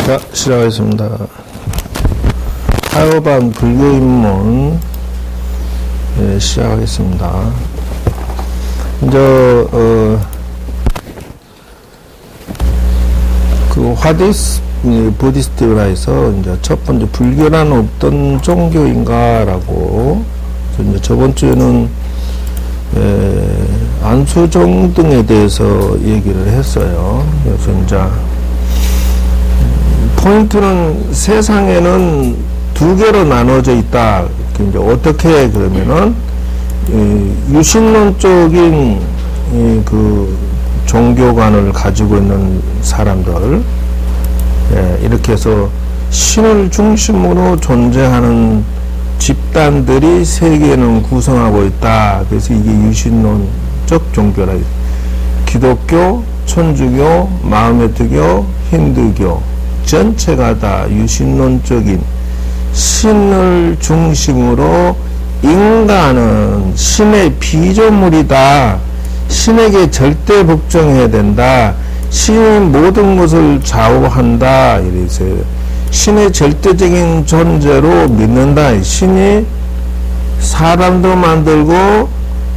자, 시작하겠습니다. 타협한 불교입문 시작하겠습니다. 이제 그 화디스 부디스트라에서 이제 첫 번째 불교란 어떤 종교인가라고 이제 저번 주에는 안수종 등에 대해서 얘기를 했어요. 그래서 이제 포인트는 세상에는 두 개로 나눠져 있다. 이제 어떻게 그러면은 유신론적인 그 종교관을 가지고 있는 사람들, 이렇게 해서 신을 중심으로 존재하는 집단들이 세계는 구성하고 있다. 그래서 이게 유신론적 종교라. 기독교, 천주교, 마호메트교, 힌두교 전체가 다 유신론적인 신을 중심으로 인간은 신의 피조물이다. 신에게 절대 복종해야 된다. 신이 모든 것을 좌우한다. 이래서 신의 절대적인 존재로 믿는다. 신이 사람도 만들고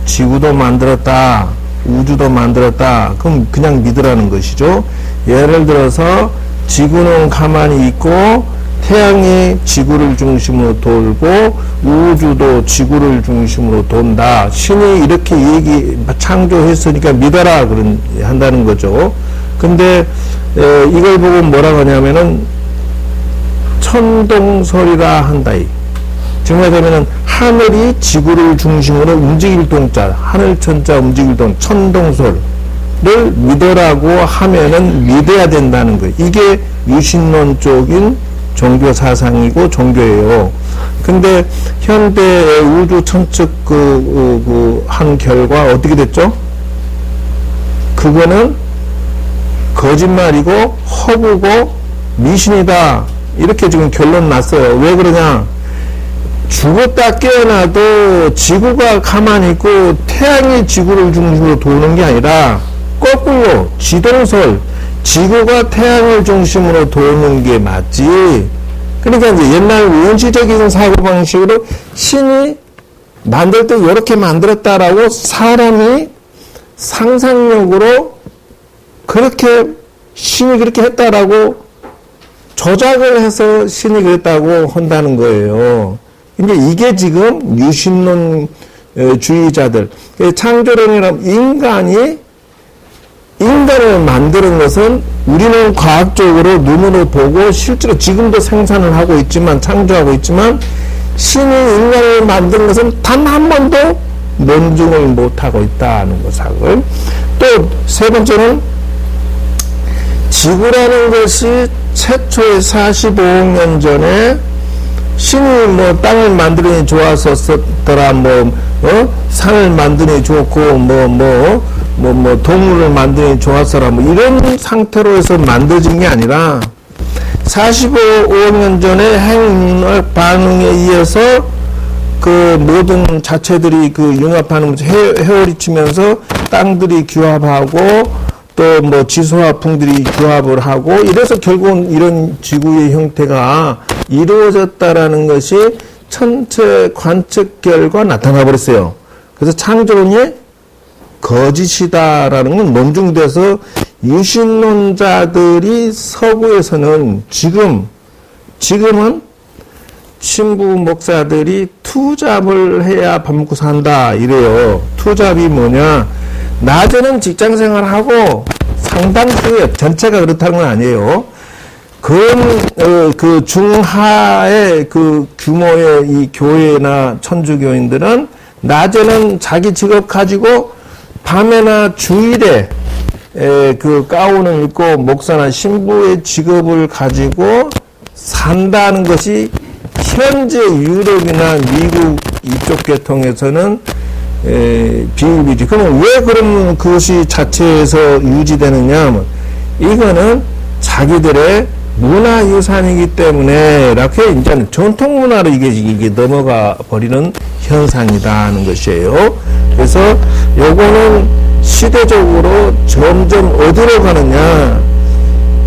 지구도 만들었다. 우주도 만들었다. 그럼 그냥 믿으라는 것이죠. 예를 들어서 지구는 가만히 있고 태양이 지구를 중심으로 돌고 우주도 지구를 중심으로 돈다. 신이 이렇게 창조했으니까 믿어라 한다는 거죠. 근데 이걸 보고 뭐라고 하냐면은 천동설이라 한다. 정말 되면은 하늘이 지구를 중심으로 움직일 동자, 하늘 천자 움직일 동 천동설을 믿으라고 하면은 믿어야 된다는 거예요. 이게 유신론적인 종교 사상이고 종교예요. 근데 현대의 우주 천측 한 결과 어떻게 됐죠? 그거는 거짓말이고 허구고 미신이다. 이렇게 지금 결론 났어요. 왜 그러냐? 죽었다 깨어나도 지구가 가만히 있고 태양이 지구를 중심으로 도는 게 아니라 거꾸로 지동설, 지구가 태양을 중심으로 도는 게 맞지. 그러니까 이제 옛날 원시적인 사고방식으로 신이 만들 때 이렇게 만들었다라고 사람이 상상력으로 그렇게 신이 그렇게 했다라고 조작을 해서 신이 그랬다고 한다는 거예요. 근데 이게 지금 유신론 주의자들, 창조론이라면 인간을 만드는 것은 우리는 과학적으로 눈으로 보고 실제로 지금도 생산을 하고 있지만 창조하고 있지만 신이 인간을 만든 것은 단 한 번도 논증을 못하고 있다는 것을. 또 세 번째는 지구라는 것이 최초의 45억 년 전에 신이 뭐 땅을 만드니 좋았었더라, 산을 만드니 좋고, 동물을 만드니 좋았어라, 이런 상태로 해서 만들어진 게 아니라 45억 년 전에 핵융합 반응에 의해서 그 모든 자체들이 그 융합하는 헤어리치면서 땅들이 규합하고 또 지소화풍들이 규합을 하고 이래서 결국은 이런 지구의 형태가 이루어졌다라는 것이 천체 관측 결과 나타나 버렸어요. 그래서 창조론이 거짓이다라는 건 논증돼서 유신론자들이 서구에서는 지금은 신부 목사들이 투잡을 해야 밥 먹고 산다 이래요. 투잡이 뭐냐? 낮에는 직장 생활하고 상당수의 전체가 그렇다는 건 아니에요. 그 중하의 그 규모의 이 교회나 천주교인들은 낮에는 자기 직업 가지고 밤에나 주일에 그 가운을 입고 목사나 신부의 직업을 가지고 산다는 것이 현재 유럽이나 미국 이쪽 계통에서는 비일비재. 그러면 왜 그런 그것이 자체에서 유지되느냐? 이거는 자기들의 문화유산이기 때문에 이렇게 이제는 전통문화로 이게 넘어가 버리는 현상이다는 것이에요. 그래서 요거는 시대적으로 점점 어디로 가느냐?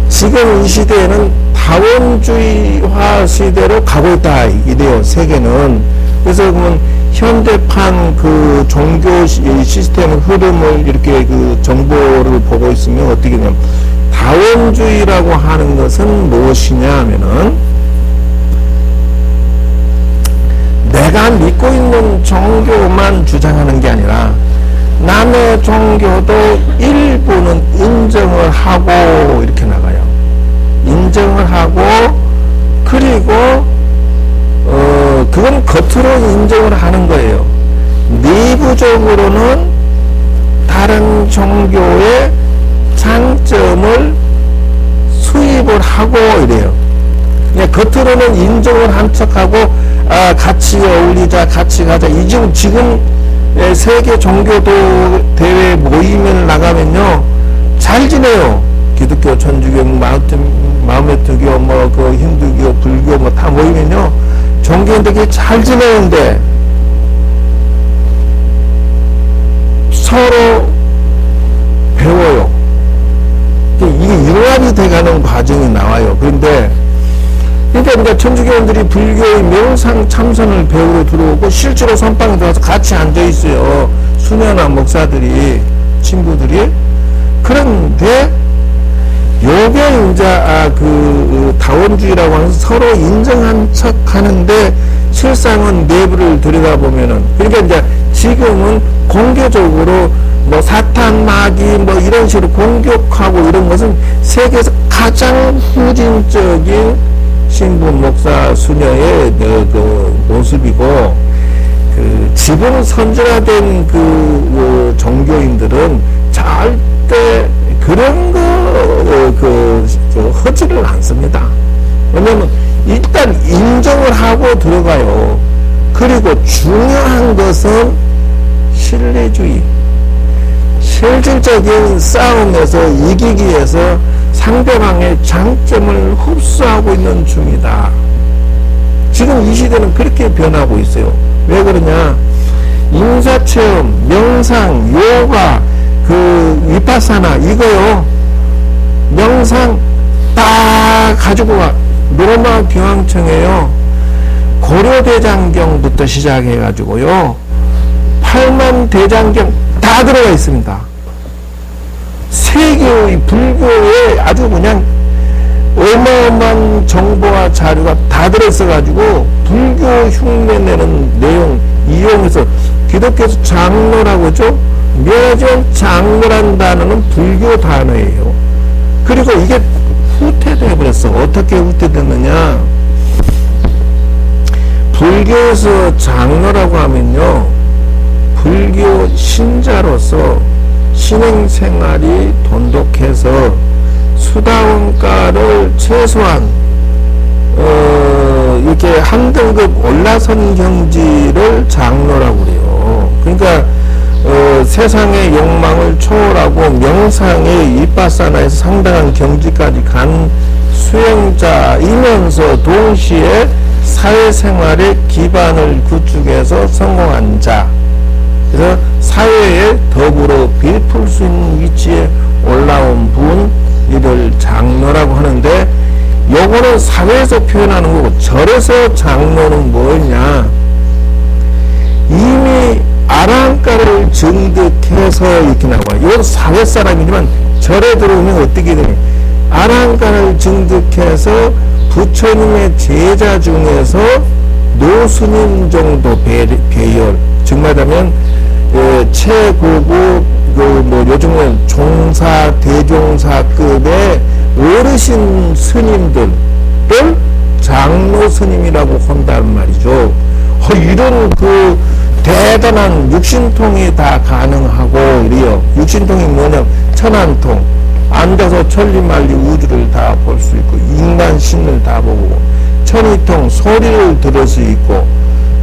지금 이 시대에는 다 다원주의화 시대로 가고 있다 이래요. 세계는. 그래서 그러면 현대판 그 종교 시스템 흐름을 이렇게 그 정보를 보고 있으면 어떻게 되냐면, 다원주의라고 하는 것은 무엇이냐 하면은, 내가 믿고 있는 종교만 주장하는 게 아니라 남의 종교도 일부는 인정을 하고 이렇게 나가요. 인정을 하고, 그리고 그건 겉으로 인정을 하는 거예요. 내부적으로는 다른 종교의 장점을 수입을 하고 이래요. 그냥 겉으로는 인정을 한 척하고, 같이 어울리자, 같이 가자. 지금 세계 종교도 대회 모임을 나가면요, 잘 지내요. 기독교, 천주교, 마호메트교, 뭐, 그 힌두교, 불교, 뭐, 다 모이면요, 종교인들끼리 잘 지내는데, 서로 배워요. 이게 융합이 돼가는 과정이 나와요. 그런데, 그러니까 이제 천주교인들이 불교의 명상 참선을 배우러 들어오고, 실제로 선방에 들어가서 같이 앉아있어요. 수녀나 목사들이, 친구들이. 그런데, 요게 이제, 다원주의라고 하는 서로 인정한 척 하는데, 실상은 내부를 들여다보면은, 그러니까 이제 지금은 공개적으로 뭐 사탄, 마귀, 뭐 이런 식으로 공격하고 이런 것은 세계에서 가장 후진적인 신부, 목사, 수녀의 그 모습이고, 지금 선진화된 종교인들은 절대 그런 허지를 않습니다. 왜냐면 일단 인정을 하고 들어가요. 그리고 중요한 것은 신뢰주의. 실질적인 싸움에서 이기기 위해서 상대방의 장점을 흡수하고 있는 중이다. 지금 이 시대는 그렇게 변하고 있어요. 왜 그러냐? 인사체험, 명상, 요가, 위파사나 이거요. 명상 다 가지고 와. 로마 교황청에요. 고려대장경부터 시작해가지고요. 8만 대장경 다 들어가 있습니다. 세계의 불교에 아주 그냥 어마어마한 정보와 자료가 다 들어있어가지고, 불교 흉내내는 내용 이용해서, 기독교에서 장로라고 하죠? 묘전 장로란 단어는 불교 단어예요. 그리고 이게 후퇴돼버렸어. 어떻게 후퇴됐느냐? 불교에서 장로라고 하면요, 불교 신자로서 신행생활이 돈독해서 수다원가를 최소한 이렇게 한 등급 올라선 경지를 장로라고 그래요. 그러니까 세상의 욕망을 초월하고 명상의 위파사나에서 상당한 경지까지 간 수행자이면서 동시에 사회생활의 기반을 구축해서 성공한 자. 그래서 사회에 더불어 베풀 수 있는 위치에 올라온 분, 이를 장로라고 하는데, 요거는 사회에서 표현하는 거고, 절에서 장로는 뭐냐? 이미 아랑가를 증득해서 이렇게 나와요. 이건 사회 사람이지만 절에 들어오면 어떻게 되냐? 아랑가를 증득해서 부처님의 제자 중에서 노스님 정도 배열, 즉 말하면 최고급 요즘은 종사, 대종사급의 어르신 스님들을 장로 스님이라고 한단 말이죠. 이런 대단한 육신통이 다 가능하고 이래요. 육신통이 뭐냐? 천안통. 앉아서 천리만리 우주를 다 볼 수 있고, 인간 신을 다 보고, 천이통, 소리를 들을 수 있고,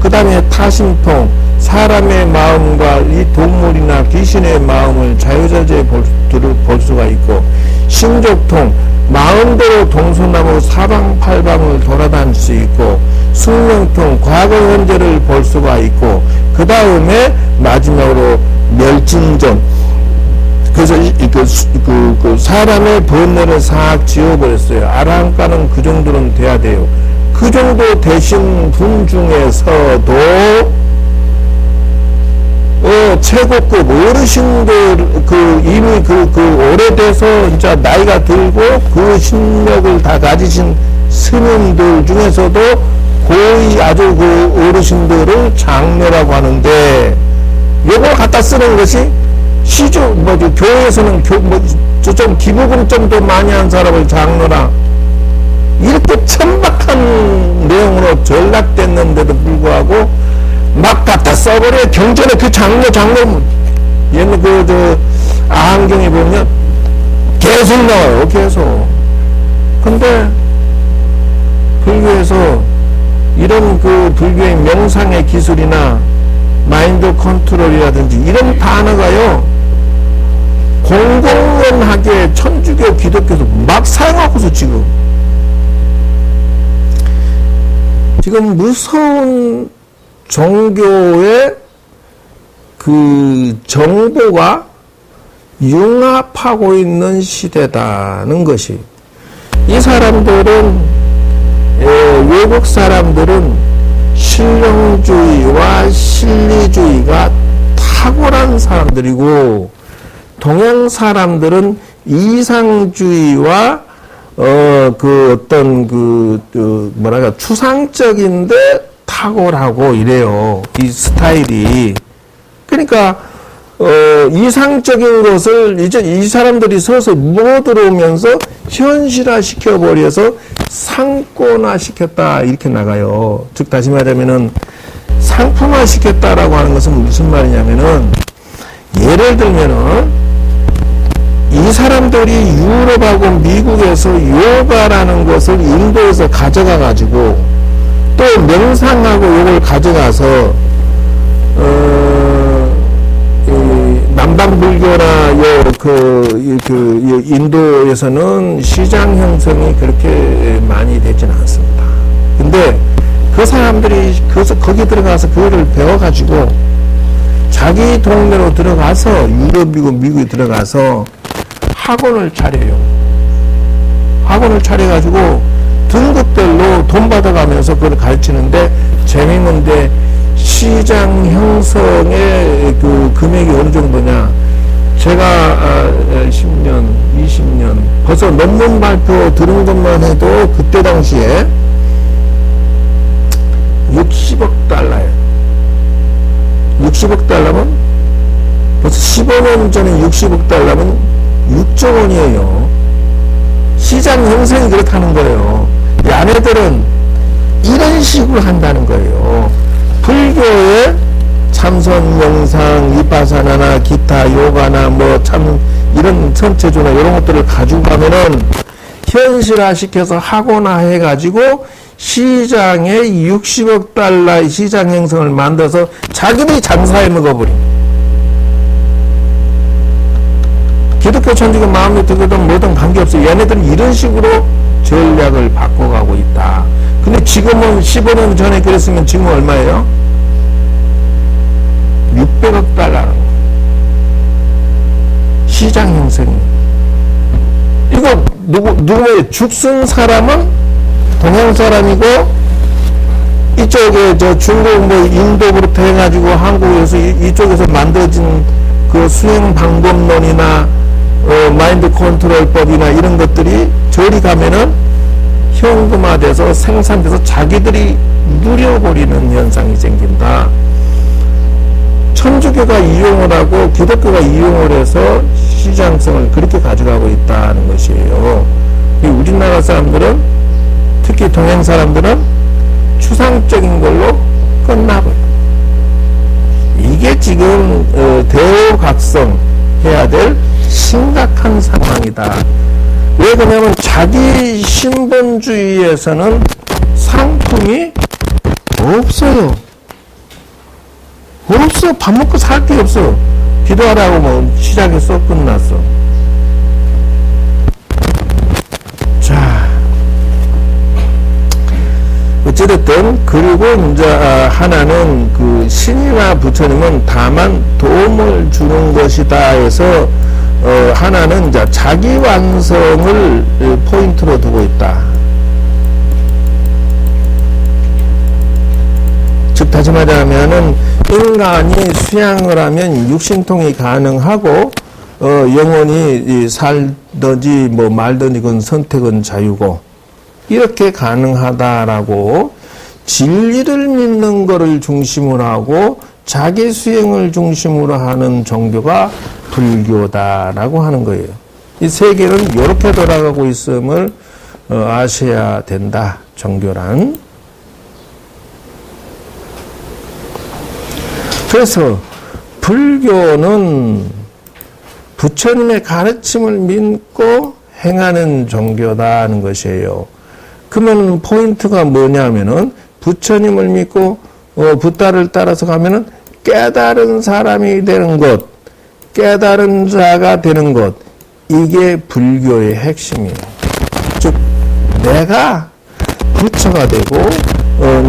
그 다음에 타심통, 사람의 마음과 이 동물이나 귀신의 마음을 자유자재에 볼 수가 있고, 신족통, 마음대로 동서남북 사방팔방을 돌아다닐 수 있고, 숙명통, 과거 현재를 볼 수가 있고, 그 다음에 마지막으로 멸진전, 그래서 그 사람의 번뇌를 싹 지워버렸어요. 아라한가는 그 정도는 돼야 돼요. 그 정도 되신 분 중에서도 최고급 어르신들 이미 오래돼서 이제 나이가 들고 그 신력을 다 가지신 스님들 중에서도 고위 아주 그 어르신들을 장로라고 하는데, 요걸 갖다 쓰는 것이 교회에서는 좀 기부금 좀더 많이 한 사람을 장로라, 이렇게 천박한 내용으로 전락됐는데도 불구하고 막 갖다 써버려. 경전에 그 장로 옛날 아한경에 보면 계속 나와요. 계속. 근데 불교에서 이런 불교의 명상의 기술이나 마인드 컨트롤이라든지 이런 단어가요, 공공연하게 천주교 기독교에서 막 사용하고서 지금 무서운 종교의 정보가 융합하고 있는 시대다는 것이, 이 사람들은 외국 사람들은 실용주의와 실리주의가 탁월한 사람들이고, 동양 사람들은 이상주의와 추상적인데 탁월하고 이래요. 이 스타일이. 그러니까 이상적인 것을 이제 이 사람들이 서서 뭐 들어오면서 현실화 시켜버려서 상권화 시켰다, 이렇게 나가요. 즉 다시 말하면은 상품화 시켰다라고 하는 것은 무슨 말이냐면은, 예를 들면은 이 사람들이 유럽하고 미국에서 요가라는 것을 인도에서 가져가 가지고 또 명상하고 요걸 가져가서 남방불교나 인도에서는 시장 형성이 그렇게 많이 되지는 않습니다. 근데 그 사람들이 거기 들어가서 그거를 배워가지고 자기 동네로 들어가서 유럽이고 미국에 들어가서 학원을 차려요. 학원을 차려가지고 등급별로 돈 받아가면서 그걸 가르치는데, 재밌는데 시장 형성의 금액이 어느 정도냐. 제가 10년, 20년 벌써 논문 발표 들은 것만 해도 그때 당시에 60억 달러예요. 60억 달러면 벌써 15년 전에 60억 달러면 6조 원이에요. 시장 형성이 그렇다는 거예요. 이 아내들은 이런 식으로 한다는 거예요. 불교의 참선, 명상, 위파사나나 기타 요가나 이런 선체조나 이런 것들을 가지고 가면은 현실화 시켜서 학원화 해가지고 시장에 60억 달러의 시장 형성을 만들어서 자기들이 장사해 먹어버린. 기독교 천주교 마음에 들거든 뭐든 관계없어요. 얘네들은 이런 식으로 전략을 바꿔가고 있다. 근데 지금은 15년 전에 그랬으면 지금 얼마예요? 600억 달러라는 거. 시장 형성이. 이거 누구예요? 죽순 사람은 동양 사람이고, 이쪽에 중국 인도부터 해가지고 한국에서 이쪽에서 만들어진 그 수행 방법론이나 마인드 컨트롤법이나 이런 것들이 저리 가면은 현금화돼서 생산돼서 자기들이 누려버리는 현상이 생긴다. 천주교가 이용을 하고 기독교가 이용을 해서 시장성을 그렇게 가져가고 있다는 것이에요. 우리나라 사람들은, 특히 동양 사람들은 추상적인 걸로 끝나버려. 이게 지금 대우각성해야 될 심각한 상황이다. 왜 그러냐면 자기 신본주의에서는 상품이 없어요. 없어. 밥 먹고 살 게 없어. 기도하라고 시작했어, 끝났어. 자, 어찌됐든, 그리고 이제 하나는 신이나 부처님은 다만 도움을 주는 것이다 해서 하나는 이제 자기 완성을 포인트로 두고 있다. 즉 다시 말하면은 인간이 수양을 하면 육신통이 가능하고 영원히 살든지 뭐 말든지 그건 선택은 자유고 이렇게 가능하다라고 진리를 믿는 거를 중심으로 하고 자기 수행을 중심으로 하는 종교가 불교다라고 하는 거예요. 이 세계는 이렇게 돌아가고 있음을 아셔야 된다. 종교란. 그래서 불교는 부처님의 가르침을 믿고 행하는 종교다는 것이에요. 그러면 포인트가 뭐냐면은 부처님을 믿고 붓다를 따라서 가면은 깨달은 사람이 되는 것, 깨달은 자가 되는 것, 이게 불교의 핵심이에요. 즉 내가 부처가 되고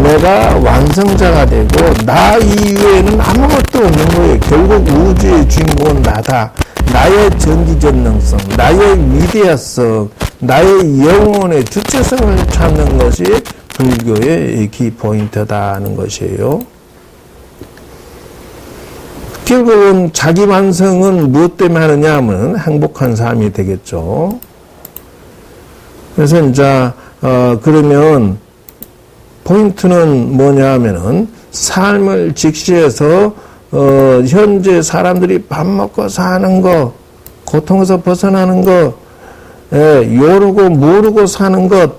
내가 완성자가 되고 나 이외에는 아무것도 없는 거예요. 결국 우주의 주인공은 나다. 나의 전지전능성, 나의 위대성, 나의 영혼의 주체성을 찾는 것이 불교의 키포인트다는 것이에요. 결국은 자기 완성은 무엇 때문에 하느냐 하면 행복한 삶이 되겠죠. 그래서 이제 그러면 포인트는 뭐냐 하면은 삶을 직시해서 현재 사람들이 밥 먹고 사는 거, 고통에서 벗어나는 거, 요르고 모르고 사는 것,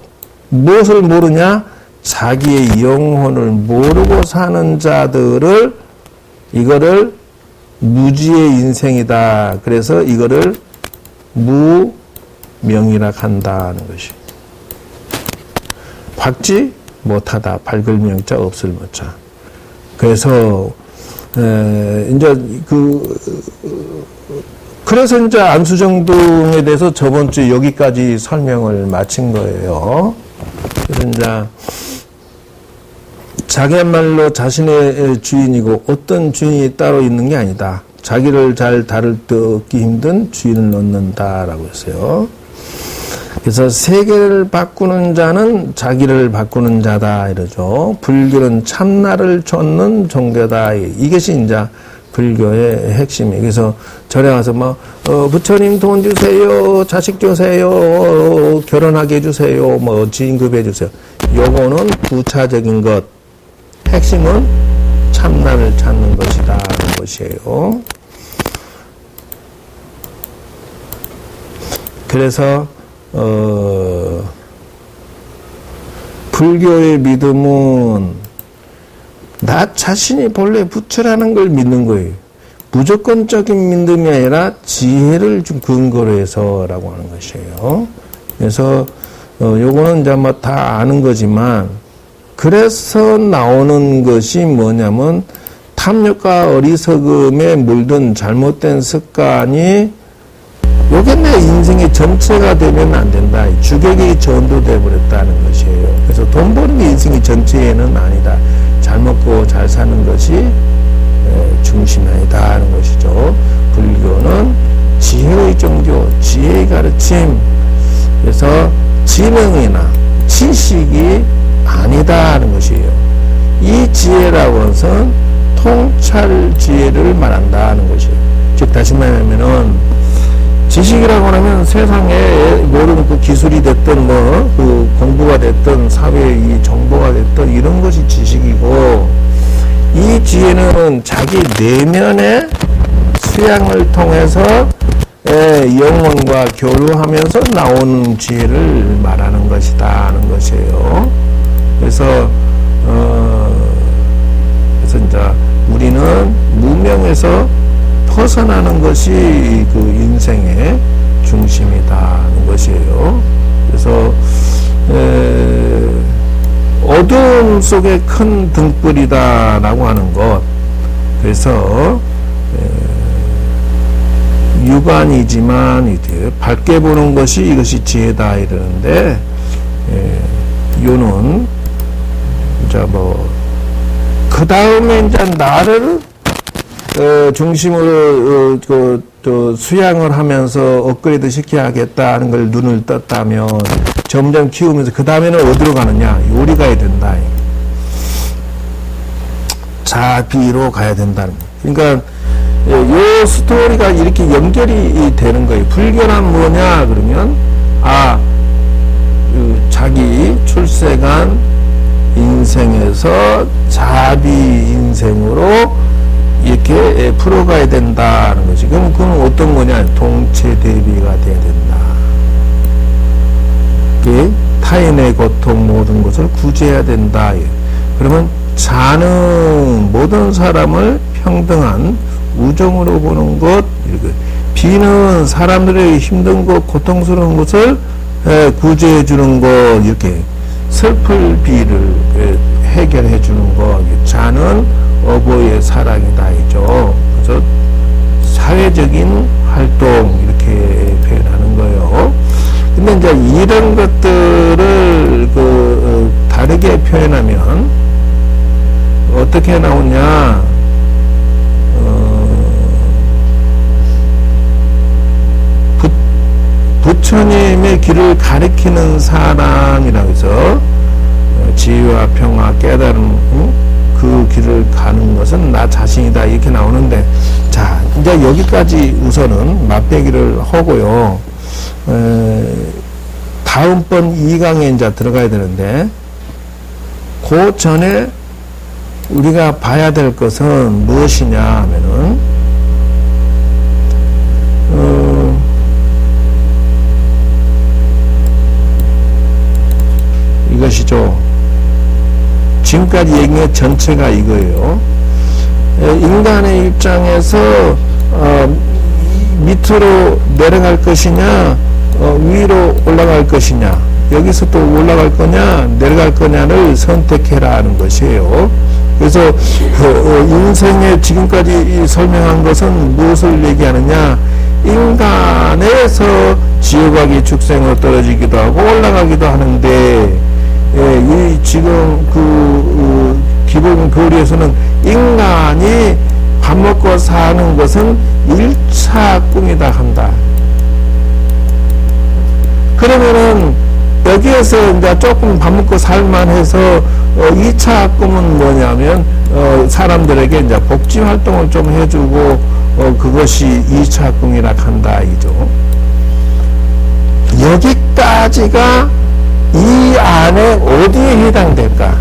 무엇을 모르냐? 자기의 영혼을 모르고 사는 자들을 이거를 무지의 인생이다. 그래서 이거를 무명이라 한다는 것이. 박지 못하다. 밝을 명자 없을 못자. 그래서 이제 그래서 이제 안수정동에 대해서 저번 주 여기까지 설명을 마친 거예요. 그래서 이제 자기야말로 자신의 주인이고 어떤 주인이 따로 있는 게 아니다. 자기를 잘 다룰 듣기 힘든 주인을 놓는다라고 했어요. 그래서 세계를 바꾸는 자는 자기를 바꾸는 자다 이러죠. 불교는 참나를 쫓는 종교다. 이것이 이제 불교의 핵심이에요. 그래서 절에 가서 부처님 돈 주세요, 자식 주세요, 결혼하게 해주세요, 지인급해 주세요. 요거는 부차적인 것. 핵심은 참나를 찾는 것이다 하는 것이에요. 그래서 불교의 믿음은 나 자신이 본래 부처라는 걸 믿는 거예요. 무조건적인 믿음이 아니라 지혜를 좀 근거로 해서라고 하는 것이에요. 그래서 요거는 이제 다 아는 거지만 그래서 나오는 것이 뭐냐면 탐욕과 어리석음에 물든 잘못된 습관이 요게 내 인생의 전체가 되면 안 된다. 주객이 전도돼 버렸다는 것이에요. 그래서 돈 버는 게 인생의 전체는 아니다. 잘 먹고 잘 사는 것이 중심이 아니다 하는 것이죠. 불교는 지혜의 종교, 지혜의 가르침. 그래서 지능이나 지식이 아니다 하는 것이에요. 이 지혜라고 하는 것은 통찰 지혜를 말한다 하는 것이에요. 즉 다시 말하면은 지식이라고 하면 세상에 모든 그 기술이 됐든 그 공부가 됐든 사회의 이 정보가 됐든 이런 것이 지식이고 이 지혜는 자기 내면의 수양을 통해서 영혼과 교류하면서 나오는 지혜를 말하는 것이다 하는 것이에요. 그래서 이제 우리는 무명에서 벗어나는 것이 그 인생의 중심이다 하는 것이에요. 그래서 어두움 속에 큰 등불이다라고 하는 것. 그래서 유관이지만 밝게 보는 것이 이것이 지혜다 이러는데 요는 이제 그 다음에 이제 나를 중심으로 또 수양을 하면서 업그레이드 시켜야겠다는 걸 눈을 떴다면 점점 키우면서 그 다음에는 어디로 가느냐? 요리 가야 된다. 자비로 가야 된다는 거예요. 그러니까 요 스토리가 이렇게 연결이 되는 거예요. 불교란 뭐냐 그러면 자기 출세간 인생에서 자비 인생으로 이렇게 풀어가야 된다는 거지. 그럼 그건 어떤 거냐? 동체 대비가 돼야 된다. 타인의 고통 모든 것을 구제해야 된다. 그러면 자는 모든 사람을 평등한 우정으로 보는 것, 비는 사람들의 힘든 것, 고통스러운 것을 구제해 주는 것, 이렇게 슬플 비를 해결해 주는 것, 자는 어버이의 사랑이다 이죠. 그래서 사회적인 활동 이렇게 표현하는 거예요. 근데 이제 이런 것들을 다르게 표현하면 어떻게 나오냐? 부처님의 길을 가리키는 사람이라고 해서 지혜와 평화 깨달음 그 길을 가는 것은 나 자신이다 이렇게 나오는데, 자 이제 여기까지 우선은 맛배기를 하고요. 다음번 2강에 이제 들어가야 되는데, 그 전에 우리가 봐야 될 것은 무엇이냐 하면은 이것이죠. 지금까지 얘기한 전체가 이거예요. 인간의 입장에서 밑으로 내려갈 것이냐 위로 올라갈 것이냐, 여기서 또 올라갈 거냐 내려갈 거냐를 선택해라 하는 것이에요. 그래서 인생에 지금까지 설명한 것은 무엇을 얘기하느냐? 인간에서 지옥하기 축생으로 떨어지기도 하고 올라가기도 하는데, 이 지금 기본 교리에서는 인간이 밥 먹고 사는 것은 1차 꿈이다 한다. 그러면은 여기에서 이제 조금 밥 먹고 살만해서 2차 꿈은 뭐냐면 사람들에게 이제 복지 활동을 좀 해주고 그것이 2차 꿈이라 한다 이죠. 여기까지가 이 안에 어디에 해당될까?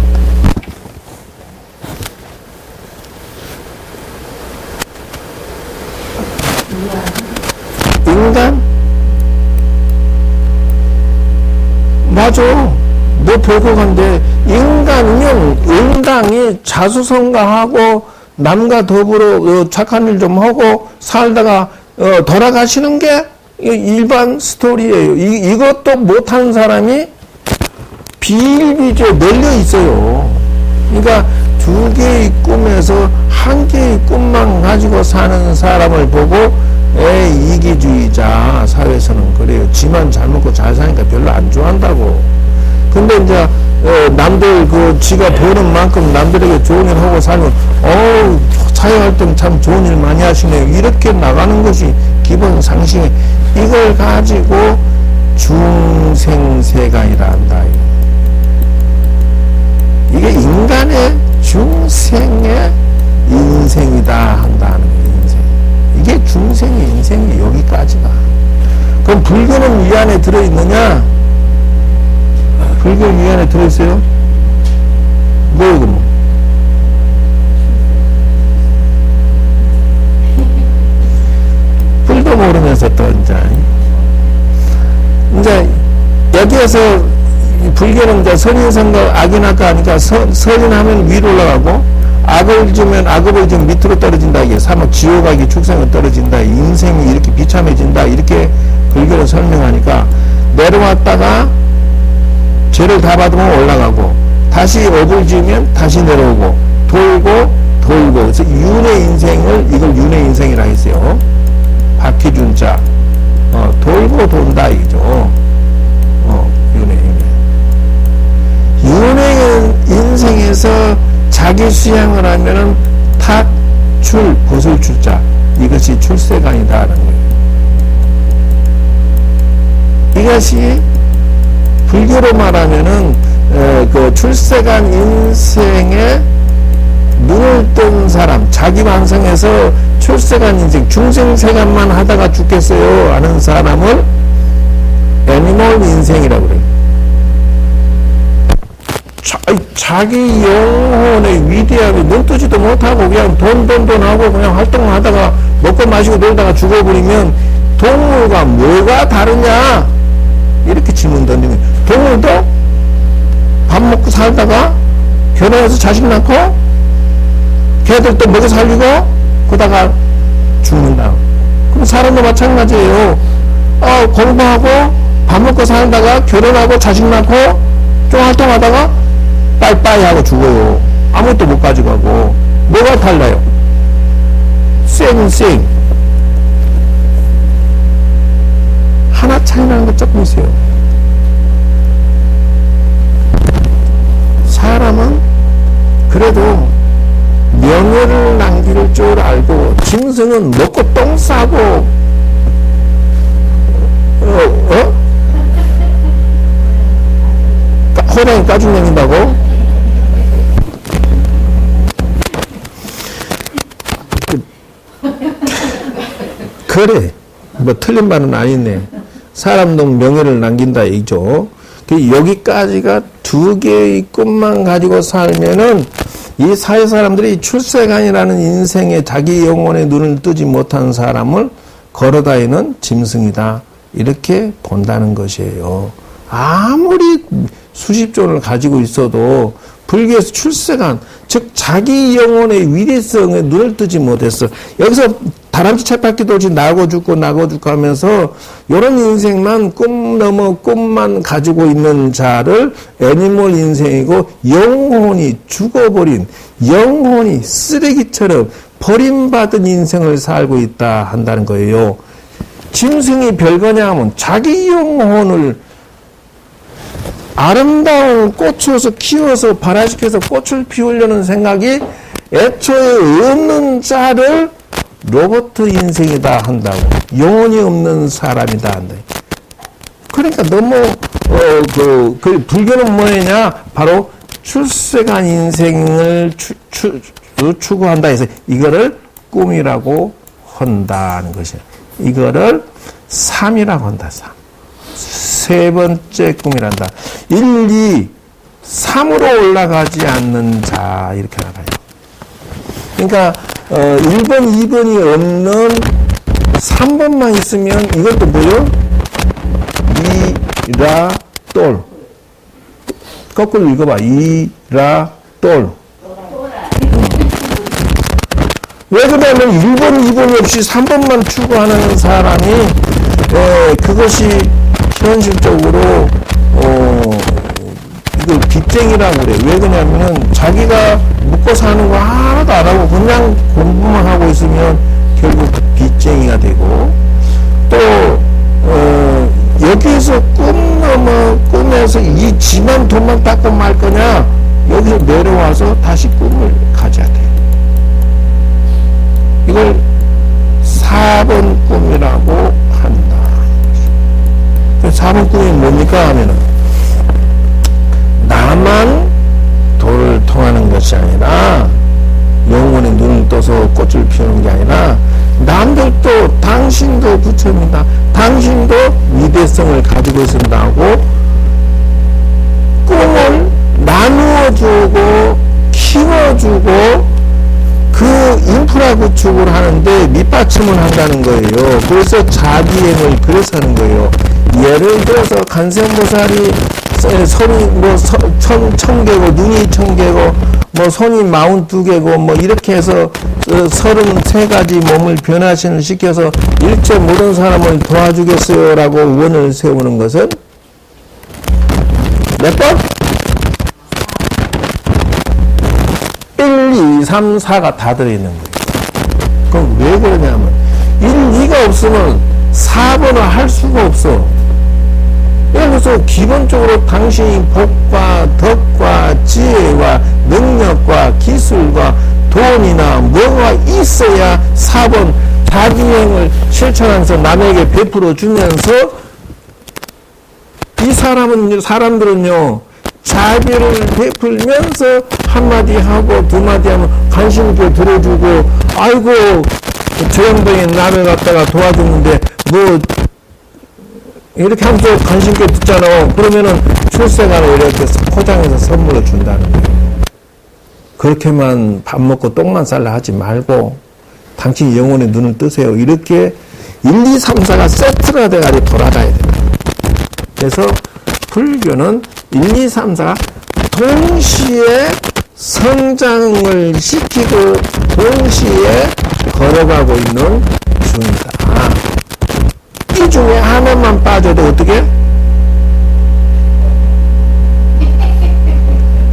인간? 맞아. 너 보고 간대. 인간이면 응당히 자수성가하고 남과 더불어 착한 일 좀 하고 살다가 돌아가시는 게 일반 스토리예요. 이것도 못하는 사람이 비일비재에 널려 있어요. 그러니까 두 개의 꿈에서 한 개의 꿈만 가지고 사는 사람을 보고 이기주의자 사회에서는 그래요. 지만 잘 먹고 잘 사니까 별로 안 좋아한다고. 근데 이제 남들 지가 버는 만큼 남들에게 좋은 일 하고 살면 사회활동 참 좋은 일 많이 하시네요. 이렇게 나가는 것이 기본 상식이에요. 이걸 가지고 중생세간이라 한다. 이게 인간의 중생의 인생이다 한다는 거예요. 인생. 이게 중생의 인생이 여기까지가. 그럼 불교는 이 안에 들어있느냐? 불교는 이 안에 들어있어요? 뭐예요 그럼? 불도 모르면서 또 이제 여기에서 불교는 이제 선인선과 악인악가 하니까 선인하면 위로 올라가고 악을 지으면 악업을 지으면 밑으로 떨어진다. 이게 사막 지옥하기 축생을 떨어진다. 인생이 이렇게 비참해진다. 이렇게 불교를 설명하니까 내려왔다가 죄를 다 받으면 올라가고 다시 업을 지으면 다시 내려오고 돌고 그래서 윤회 인생을 이걸 윤회 인생이라 했어요. 박희준자 돌고 돈다 이죠. 윤회 인생에서 자기 수양을 하면은 탁, 출, 벗을 출자 이것이 출세관이다라는 거예요. 이것이 불교로 말하면은 그 출세관 인생에 눈을 뜬 사람, 자기 완성해서 출세관 인생, 중생세관만 하다가 죽겠어요 하는 사람을 애니멀 인생이라고 그래요. 자기 영혼의 위대함이 눈뜨지도 못하고 그냥 돈 하고 그냥 활동하다가 먹고 마시고 놀다가 죽어버리면 동물과 뭐가 다르냐 이렇게 질문 던지면, 동물도 밥 먹고 살다가 결혼해서 자식 낳고 걔들도 먹여 살리고 그러다가 죽는다. 그럼 사람도 마찬가지예요. 공부하고 밥 먹고 살다가 결혼하고 자식 낳고 좀 활동하다가 빠이빠이 하고 죽어요. 아무것도 못 가지고 가고. 뭐가 달라요? 쌩 하나 차이 나는 거 조금 있어요. 사람은 그래도 명예를 남길 줄 알고, 짐승은 먹고 똥 싸고 호랑이 까죽 내린다고? 그래, 뭐 틀린 말은 아니네. 사람도 명예를 남긴다 이죠. 여기까지가 두 개의 꿈만 가지고 살면은 이 사회 사람들이 출세관이라는 인생에 자기 영혼의 눈을 뜨지 못한 사람을 걸어다니는 짐승이다 이렇게 본다는 것이에요. 아무리 수십 존을 가지고 있어도 불교에서 출세관, 즉 자기 영혼의 위대성에 눈을 뜨지 못했어. 여기서 다람쥐 쳇바퀴 돌지 나고 죽고 하면서 이런 인생만 꿈 넘어 꿈만 가지고 있는 자를 애니멀 인생이고, 영혼이 죽어버린, 영혼이 쓰레기처럼 버림받은 인생을 살고 있다 한다는 거예요. 짐승이 별거냐 하면 자기 영혼을 아름다운 꽃으로서 키워서 발화시켜서 꽃을 피우려는 생각이 애초에 없는 자를 로봇 인생이다 한다고. 영혼이 없는 사람이다 한다. 그러니까 너무 그 불교는 뭐냐? 바로 출세관 인생을 추구한다 해서 이거를 꿈이라고 한다는 것이야. 이거를 삼이라고 한다. 세 번째 꿈이란다. 1, 2, 3으로 올라가지 않는 자 이렇게 나가요. 그러니까 1번, 2번이 없는 3번만 있으면 이것도 뭐요? 이라똘. 거꾸로 읽어봐. 이라똘. 왜 그러냐면 1번, 2번이 없이 3번만 추구하는 사람이 그것이 현실적으로 이걸 빚쟁이라고 그래. 왜 그러냐면은 자기가 먹고 사는 거 하나도 안 하고 그냥 공부만 하고 있으면 결국 빚쟁이가 되고, 또 여기에서 꿈 넘어 꿈에서 이 지만 돈만 닦고 말 거냐, 여기서 내려와서 다시 꿈을 가져야 돼. 이걸 4번 꿈이라고 한다. 4번 꿈이 뭡니까 하면은, 나만 도를 통하는 것이 아니라, 영혼의 눈을 떠서 꽃을 피우는 게 아니라, 남들도, 당신도 부처입니다. 당신도 위대성을 가지고 있습니다고 꿈을 나누어주고 키워주고 그 인프라 구축을 하는데 밑받침을 한다는 거예요. 그래서 자비행을 그래서 하는 거예요. 예를 들어서 간세음보살이 손이 뭐 1000개고 눈이 1000개고 뭐 손이 42개고 뭐 이렇게 해서 33가지 몸을 변화신을 시켜서 일체 모든 사람을 도와주겠어요 라고 원을 세우는 것은 몇 번? 1, 2, 3, 4가 다 들어있는 거예요. 그럼 왜 그러냐면 1, 2가 없으면 4번을 할 수가 없어. 그래서 기본적으로 당신이 복과 덕과 지혜와 능력과 기술과 돈이나 뭐가 있어야 4번 자기행을 실천하면서 남에게 베풀어 주면서 이 사람들은요, 자비를 베풀면서 한마디 하고 두마디 하면 관심 있게 들어주고, 아이고, 저 양반이 남을 갖다가 도와줬는데, 뭐, 이렇게 하면서 관심 있게 듣잖아. 그러면은 출세가를 이렇게 포장해서 선물을 준다는 거예요. 그렇게만 밥 먹고 똥만 쌀라 하지 말고, 당신 영혼의 눈을 뜨세요. 이렇게 1, 2, 3, 4가 세트가 돼가지고 돌아가야 됩니다. 그래서 불교는 1, 2, 3, 4가 동시에 성장을 시키고 동시에 걸어가고 있는 중이다. 이 중에 하나만 빠져도 어떻게?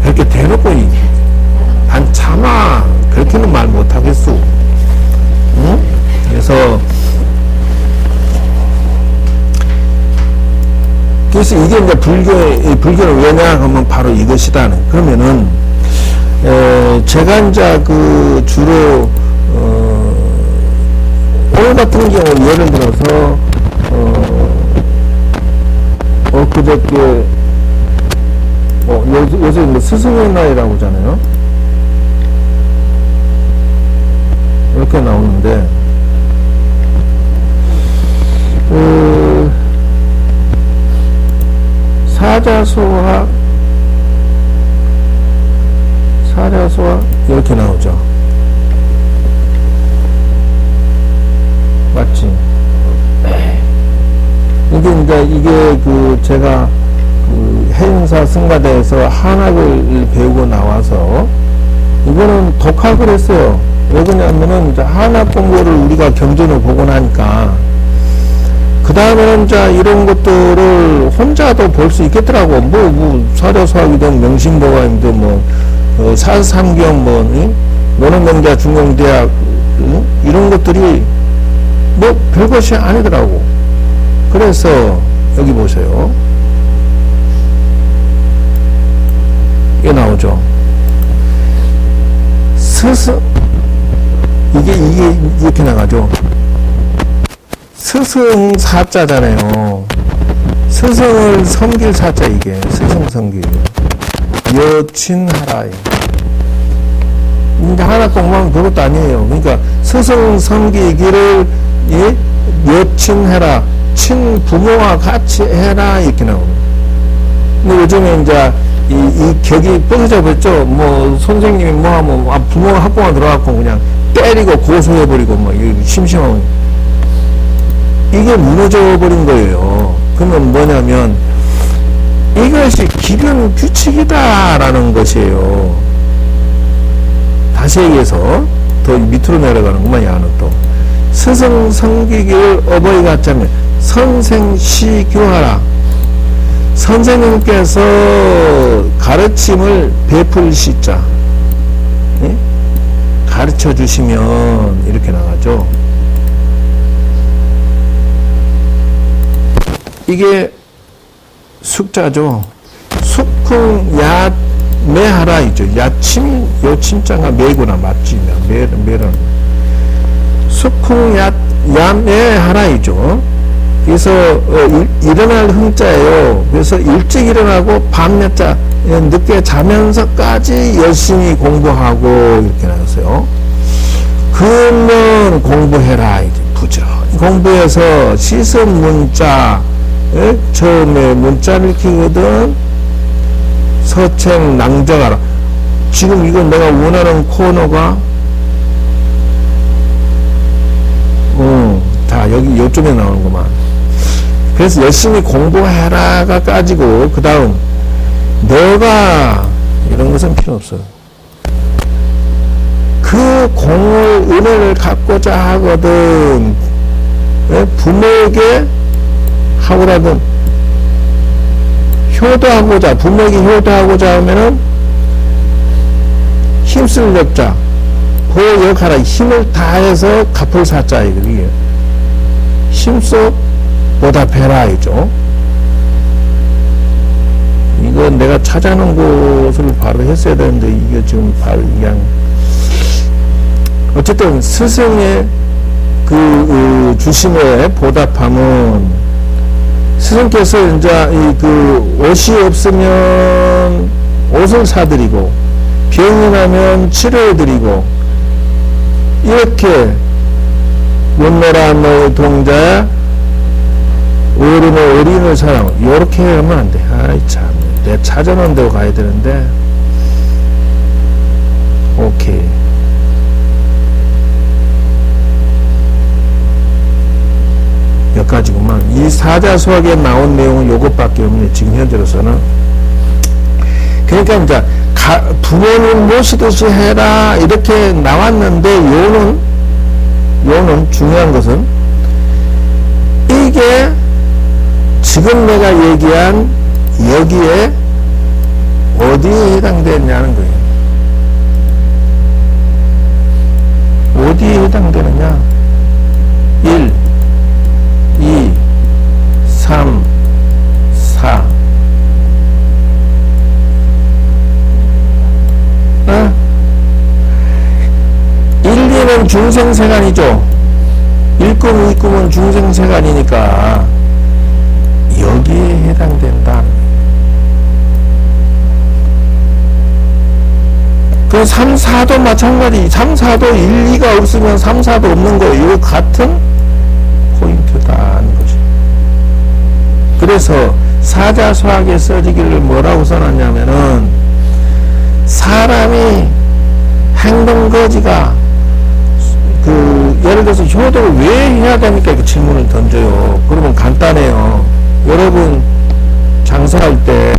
그렇게 대놓고 난 참아 그렇게는 말 못하겠소. 응? 그래서 이게 이제 불교는 왜냐 하면 바로 이것이다. 그러면은 제가 이제 그 주로 오늘 같은 경우 예를 들어서 그저께 요새 뭐 스승의 날이라고 하잖아요. 이렇게 나오는데 사자소와 이렇게 나오죠. 맞지? 이게 그 제가 그 해인사 승가대에서 한학을 배우고 나와서 이거는 독학을 했어요. 왜 그러냐면은 이제 한학 공부를 우리가 경전을 보고 나니까 그 다음에는 이제 이런 것들을 혼자도 볼 수 있겠더라고. 사자수학이든 명심보감이든 사삼경 노는명자 중공대학 이런 것들이 별것이 아니더라고. 그래서 여기 보세요. 이게 나오죠. 스승 이게 이렇게 나가죠. 스승 사자잖아요. 스승을 섬길 사자 이게 스승 섬길 여친하라. 이제 하나 공부하면 그것도 아니에요. 그러니까 스승 섬기기를 여친해라. 친부모와 같이 해라 이렇게 나옵니다. 근데 요즘에 이제 이 격이 뻗어져 버렸죠. 선생님이 하면 부모가 학교만 들어가고 그냥 때리고 고소해버리고 심심하고 이게 무너져 버린 거예요. 그러면 뭐냐면 이것이 기변 규칙이다라는 것이에요. 다시 얘기해서 더 밑으로 내려가는구만. 야는 또 스승 섬기기를 어버이 같자면 선생시교하라. 선생님께서 가르침을 베풀 시자 가르쳐 주시면 이렇게 나가죠. 이게 숙자죠. 숙흥야 매하라 있죠. 야침 요침자가 매구나 맞지? 매는 숙흥야 야매하라 있죠. 그래서 일어날 흥자예요. 그래서 일찍 일어나고 밤늦자 늦게 자면서까지 열심히 공부하고 이렇게 나왔어요. 그러면 공부해라 이제 부지런히 공부해서 시선 문자 처음에 문자를 키거든 서책 낭정하라. 지금 이건 내가 원하는 코너가 다 여기 요쪽에 나오는구만. 그래서 열심히 공부해라가 까지고 그 다음 너가 이런 것은 필요 없어요. 그 공을 은혜를 갖고자 하거든 부모에게 하고라든 효도하고자 부모에게 효도하고자 하면은 힘쓸 역자 보역하라. 힘을 다해서 갚을 사자 이게 힘써 보답해라 이죠. 이건 내가 찾아놓은 곳을 바로 했어야 되는데 이게 지금 바로 그냥 어쨌든 스승의 주심에 보답함은 스승께서 이제 옷이 없으면 옷을 사드리고 병이 나면 치료해드리고 이렇게 못노라 너의 동자 어른의 어린을 사랑 이렇게 하면 안 돼. 아이 참, 내 찾아놓은 데로 가야 되는데. 오케이. 여기까지구만. 이 사자수학에 나온 내용은 요것밖에 없네. 지금 현재로서는. 그러니까 이제 부모님 모시듯이 해라 이렇게 나왔는데 요는 중요한 것은 이게 지금 내가 얘기한 여기에 어디에 해당되느냐는 거예요. 어디에 해당되느냐? 1, 2, 3, 4. 어? 1, 2는 중생세간이죠. 1금, 2금은 중생세간이니까 여기에 해당된다. 그 3, 4도 마찬가지. 3, 4도 1, 2가 없으면 3, 4도 없는 거예요. 이거 같은 포인트다는 거죠. 그래서 사자수학에 써지기를 뭐라고 써놨냐면은 사람이 행동거지가 예를 들어서 효도를 왜 해야 됩니까? 이렇게 질문을 던져요. 그러면 간단해요. 여러분 장사할 때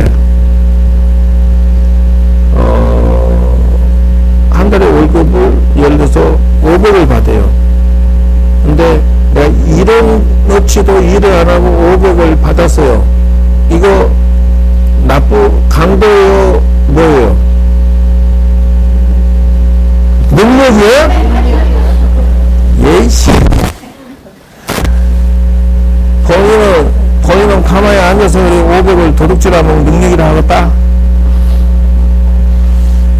한 달에 월급을 예를 들어서 500을 받아요. 근데 내가 일은 넣지도 일을 안 하고 500을 받았어요. 이거 강도예요? 뭐예요? 능력이에요? 예이씨. 본인은 가만히 앉아서 500을 도둑질하면 능력이라 하겠다?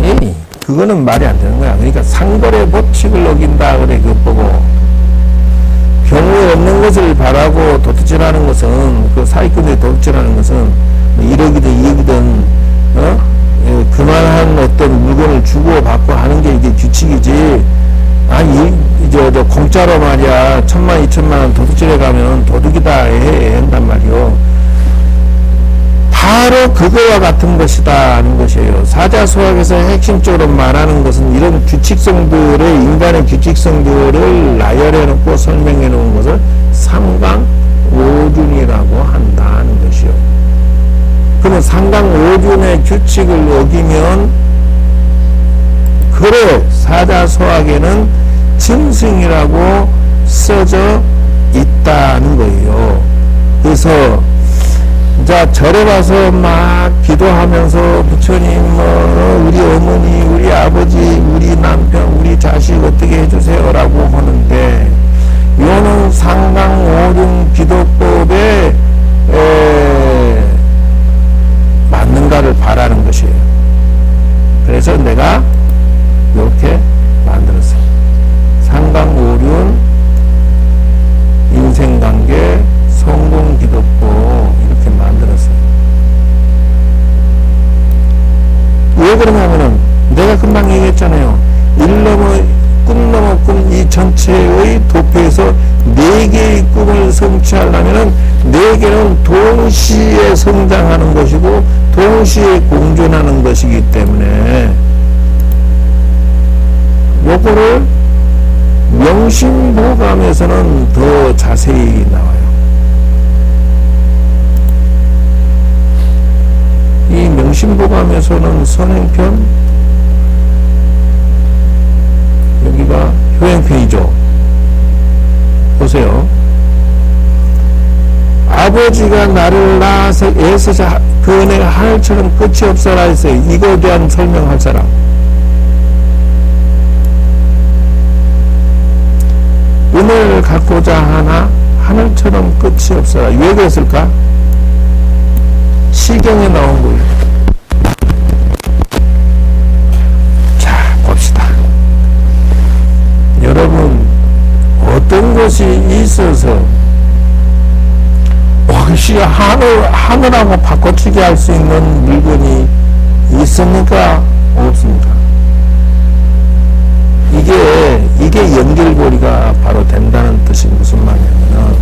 에이, 그거는 말이 안 되는 거야. 그러니까 상거래 법칙을 어긴다, 그래, 그거 보고. 경우에 없는 것을 바라고 도둑질하는 것은, 그 사기꾼들이 도둑질하는 것은, 1억이든 2억이든, 그만한 어떤 물건을 주고 받고 하는 게 이게 규칙이지. 공짜로 말이야. 1,000만, 2,000만 도둑질해 가면 도둑이다 한단 말이요. 바로 그거와 같은 것이다 하는 것이에요. 사자수학에서 핵심적으로 말하는 것은 이런 규칙성들의 인간의 규칙성들을 나열해 놓고 설명해 놓은 것을 삼강오륜이라고 한다는 것이요. 그러면 삼강오륜의 규칙을 어기면 그래 사자수학에는 짐승이라고 써져 있다는 거예요. 그래서 자 절에 가서 막 기도하면서 부처님 우리 어머니 우리 아버지 우리 남편 우리 자식 어떻게 해주세요 라고 하는데 요는 상강오륜 기도법에 맞는가를 바라는 것이에요. 그래서 내가 이렇게 만들었어요. 상강오륜 인생관계 성공기도법 이렇게 만들었어요. 왜 그러냐면은 내가 금방 얘기했잖아요. 일 넘어 꿈 넘어 꿈 이 전체의 도표에서 4개의 꿈을 성취하려면은 4개는 동시에 성장하는 것이고 동시에 공존하는 것이기 때문에 요거를 명심보감에서는 더 자세히 나와요. 이 명심보감에서는 선행편 여기가 효행편이죠. 보세요. 아버지가 나를 낳아서 애써서 그 은혜가 하늘처럼 끝이 없어라 했어요. 이거에 대한 설명할 사람. 은혜를 갖고자 하나 하늘처럼 끝이 없어라. 왜 그랬을까? 시경에 나온 거예요. 자, 봅시다. 여러분 어떤 것이 있어서 혹시 하늘하고 바꿔치기 할 수 있는 물건이 있습니까? 없습니까? 이게 연결고리가 바로 된다는 뜻이 무슨 말이냐면은,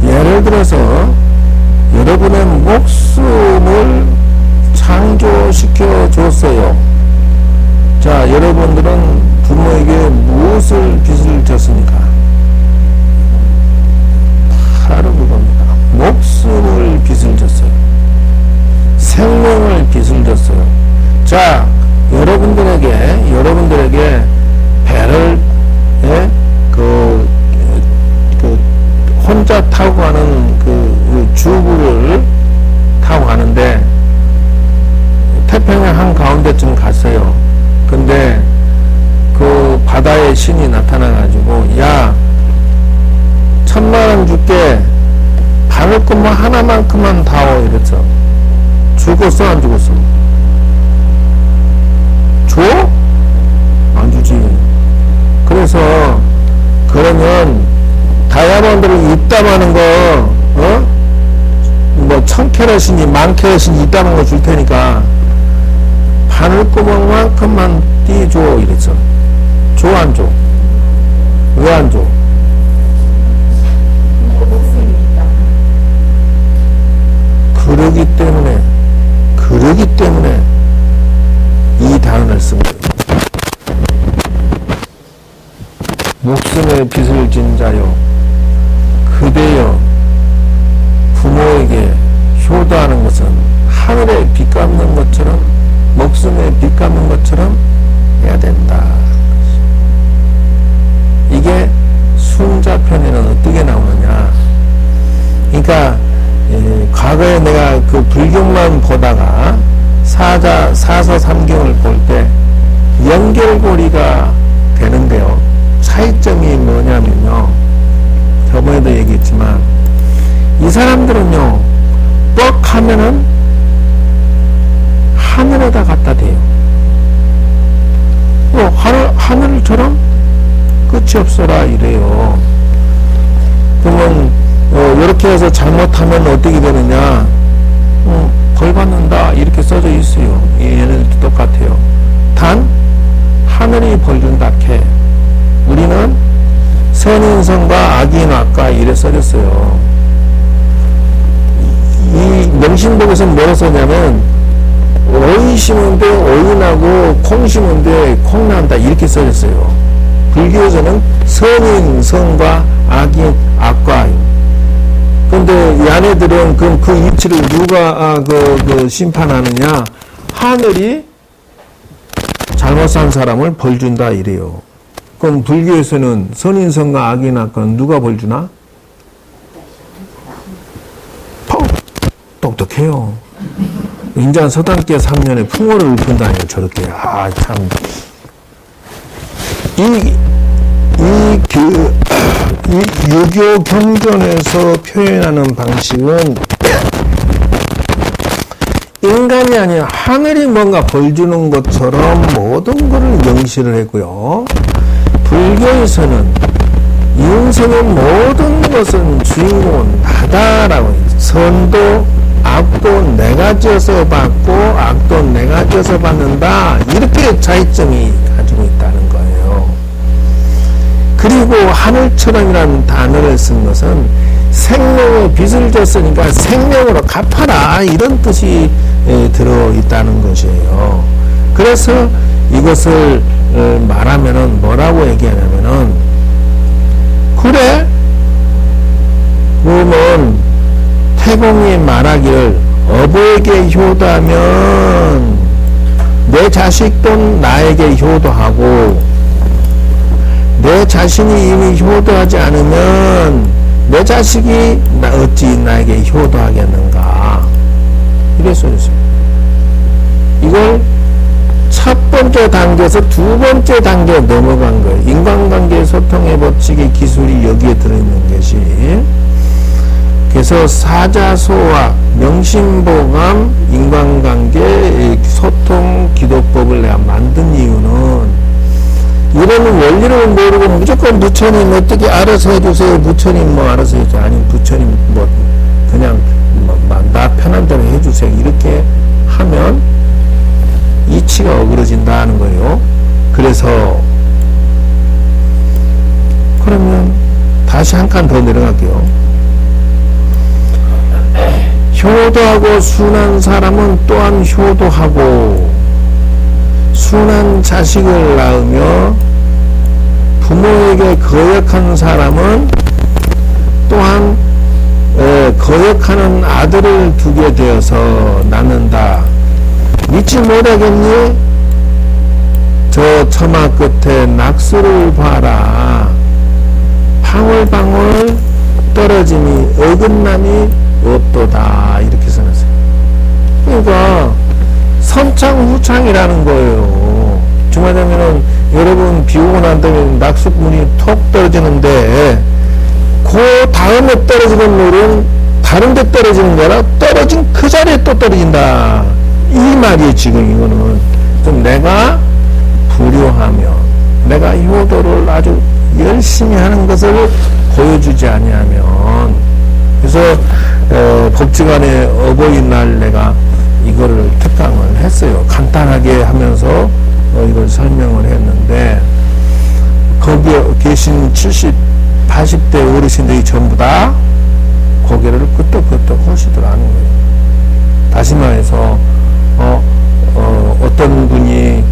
예를 들어서 여러분의 목숨을 창조시켜 줬어요. 자, 여러분들은 부모에게 무엇을 빚을 졌습니까? 바로 그겁니다. 목숨을 빚을 졌어요. 생명을 빚을 졌어요. 자, 여러분들에게 배를, 예? 혼자 타고 가는 주부를 타고 가는데, 태평양 한가운데쯤 갔어요. 근데, 바다에 신이 나타나가지고, 야, 1,000,000원 줄게. 바늘 것만 하나만큼만 다오. 이랬어. 죽었어, 안 죽었어? 줘? 안 주지. 그래서, 그러면, 다이아몬드를 입담하는 거, 1,000캐럿이니 10,000캐럿이니 입담하는 거 줄 테니까, 바늘구멍만큼만 띄줘. 이랬어. 줘, 안 줘? 왜 안 줘? 그러기 때문에 이 단어를 쓴 거예요. 목숨의 빚을 진 자요, 그대여, 부모에게 효도하는 것은 하늘에 빚 갚는 것처럼, 목숨에 빚 갚는 것처럼 해야 된다. 이게 순자편에는 어떻게 나오느냐. 그러니까 과거에 내가 그 불경만 보다가 사서 삼경을 볼 때 연결고리가 되는데요. 차이점이 뭐냐면요. 저번에도 얘기했지만 이 사람들은요, 뻑 하면은 하늘에다 갖다 대요. 하늘처럼 끝이 없어라 이래요. 그러면 이렇게 해서 잘못하면 어떻게 되느냐, 벌 받는다 이렇게 써져 있어요. 얘네들도 똑같아요. 단 하늘이 벌 준다 캐, 우리는 선인성과 악인악과 이래 써졌어요. 이 명심복에서는 뭐라 써냐면 오이 심은데 오이나고 콩 심은데 콩 난다 이렇게 써졌어요. 불교에서는 선인성과 악인 악과. 근데 이 아내들은 그럼 그 이치를 누가 심판하느냐? 하늘이 잘못 산 사람을 벌 준다 이래요. 그럼 불교에서는 선인성과 악인악과는 누가 벌 주나? 똑똑해요. 인자 서당계 3년에 풍어를 읊은다니요 저렇게. 참. 이 유교 경전에서 표현하는 방식은 인간이 아니라 하늘이 뭔가 벌 주는 것처럼 모든 것을 명시를 했고요. 불교에서는 인생의 모든 것은 주인공은 나다라고, 선도 악도 내가 지어서 받고 악도 내가 지어서 받는다, 이렇게 차이점이 가지고 있다는 거예요. 그리고 하늘처럼이라는 단어를 쓴 것은 생명의 빚을 졌으니까 생명으로 갚아라 이런 뜻이 들어있다는 것이에요. 그래서 이것을 말하면은 뭐라고 얘기하냐면은, 그래? 그러면 태공이 말하기를 어부에게 효도하면 내 자식도 나에게 효도하고, 내 자신이 이미 효도하지 않으면 내 자식이 어찌 나에게 효도하겠는가, 이래 써있어요. 이걸 첫 번째 단계에서 두 번째 단계에 넘어간 거예요. 인간관계 소통의 법칙의 기술이 여기에 들어있는 것이. 그래서 사자소와 명심보감 인간관계 소통 기도법을 내가 만든 이유는 이런 원리를 모르고 무조건 부처님 어떻게 알아서 해주세요. 부처님 뭐 알아서 해주세요. 아니 부처님 뭐 그냥 나 편한 대로 해주세요. 이렇게 하면 이치가 어그러진다는 거예요. 그래서 그러면 다시 한 칸 더 내려갈게요. 효도하고 순한 사람은 또한 효도하고 순한 자식을 낳으며 부모에게 거역한 사람은 또한 거역하는 아들을 두게 되어서 낳는다. 믿지 못하겠니? 저 처마 끝에 낙수를 봐라. 방울방울 떨어짐이 어긋남이 없도다. 이렇게 써놨어요. 그러니까 선창후창이라는 거예요. 주말되면은 여러분 비 오고 난 다음에 낙수분이 톡 떨어지는데 그 다음에 떨어지는 물은 다른 데 떨어지는 거라 떨어진 그 자리에 또 떨어진다. 이 말이에요. 지금 이거는 좀 내가 불효하면 내가 효도를 아주 열심히 하는 것을 보여주지 아니하면 그래서 법지간에 어버이날 내가 이거를 특강을 했어요. 간단하게 하면서 이걸 설명을 했는데 거기에 계신 70, 80대 어르신들이 전부 다 고개를 끄덕끄덕 하시더라는 거예요. 다시 말해서 어떤 분이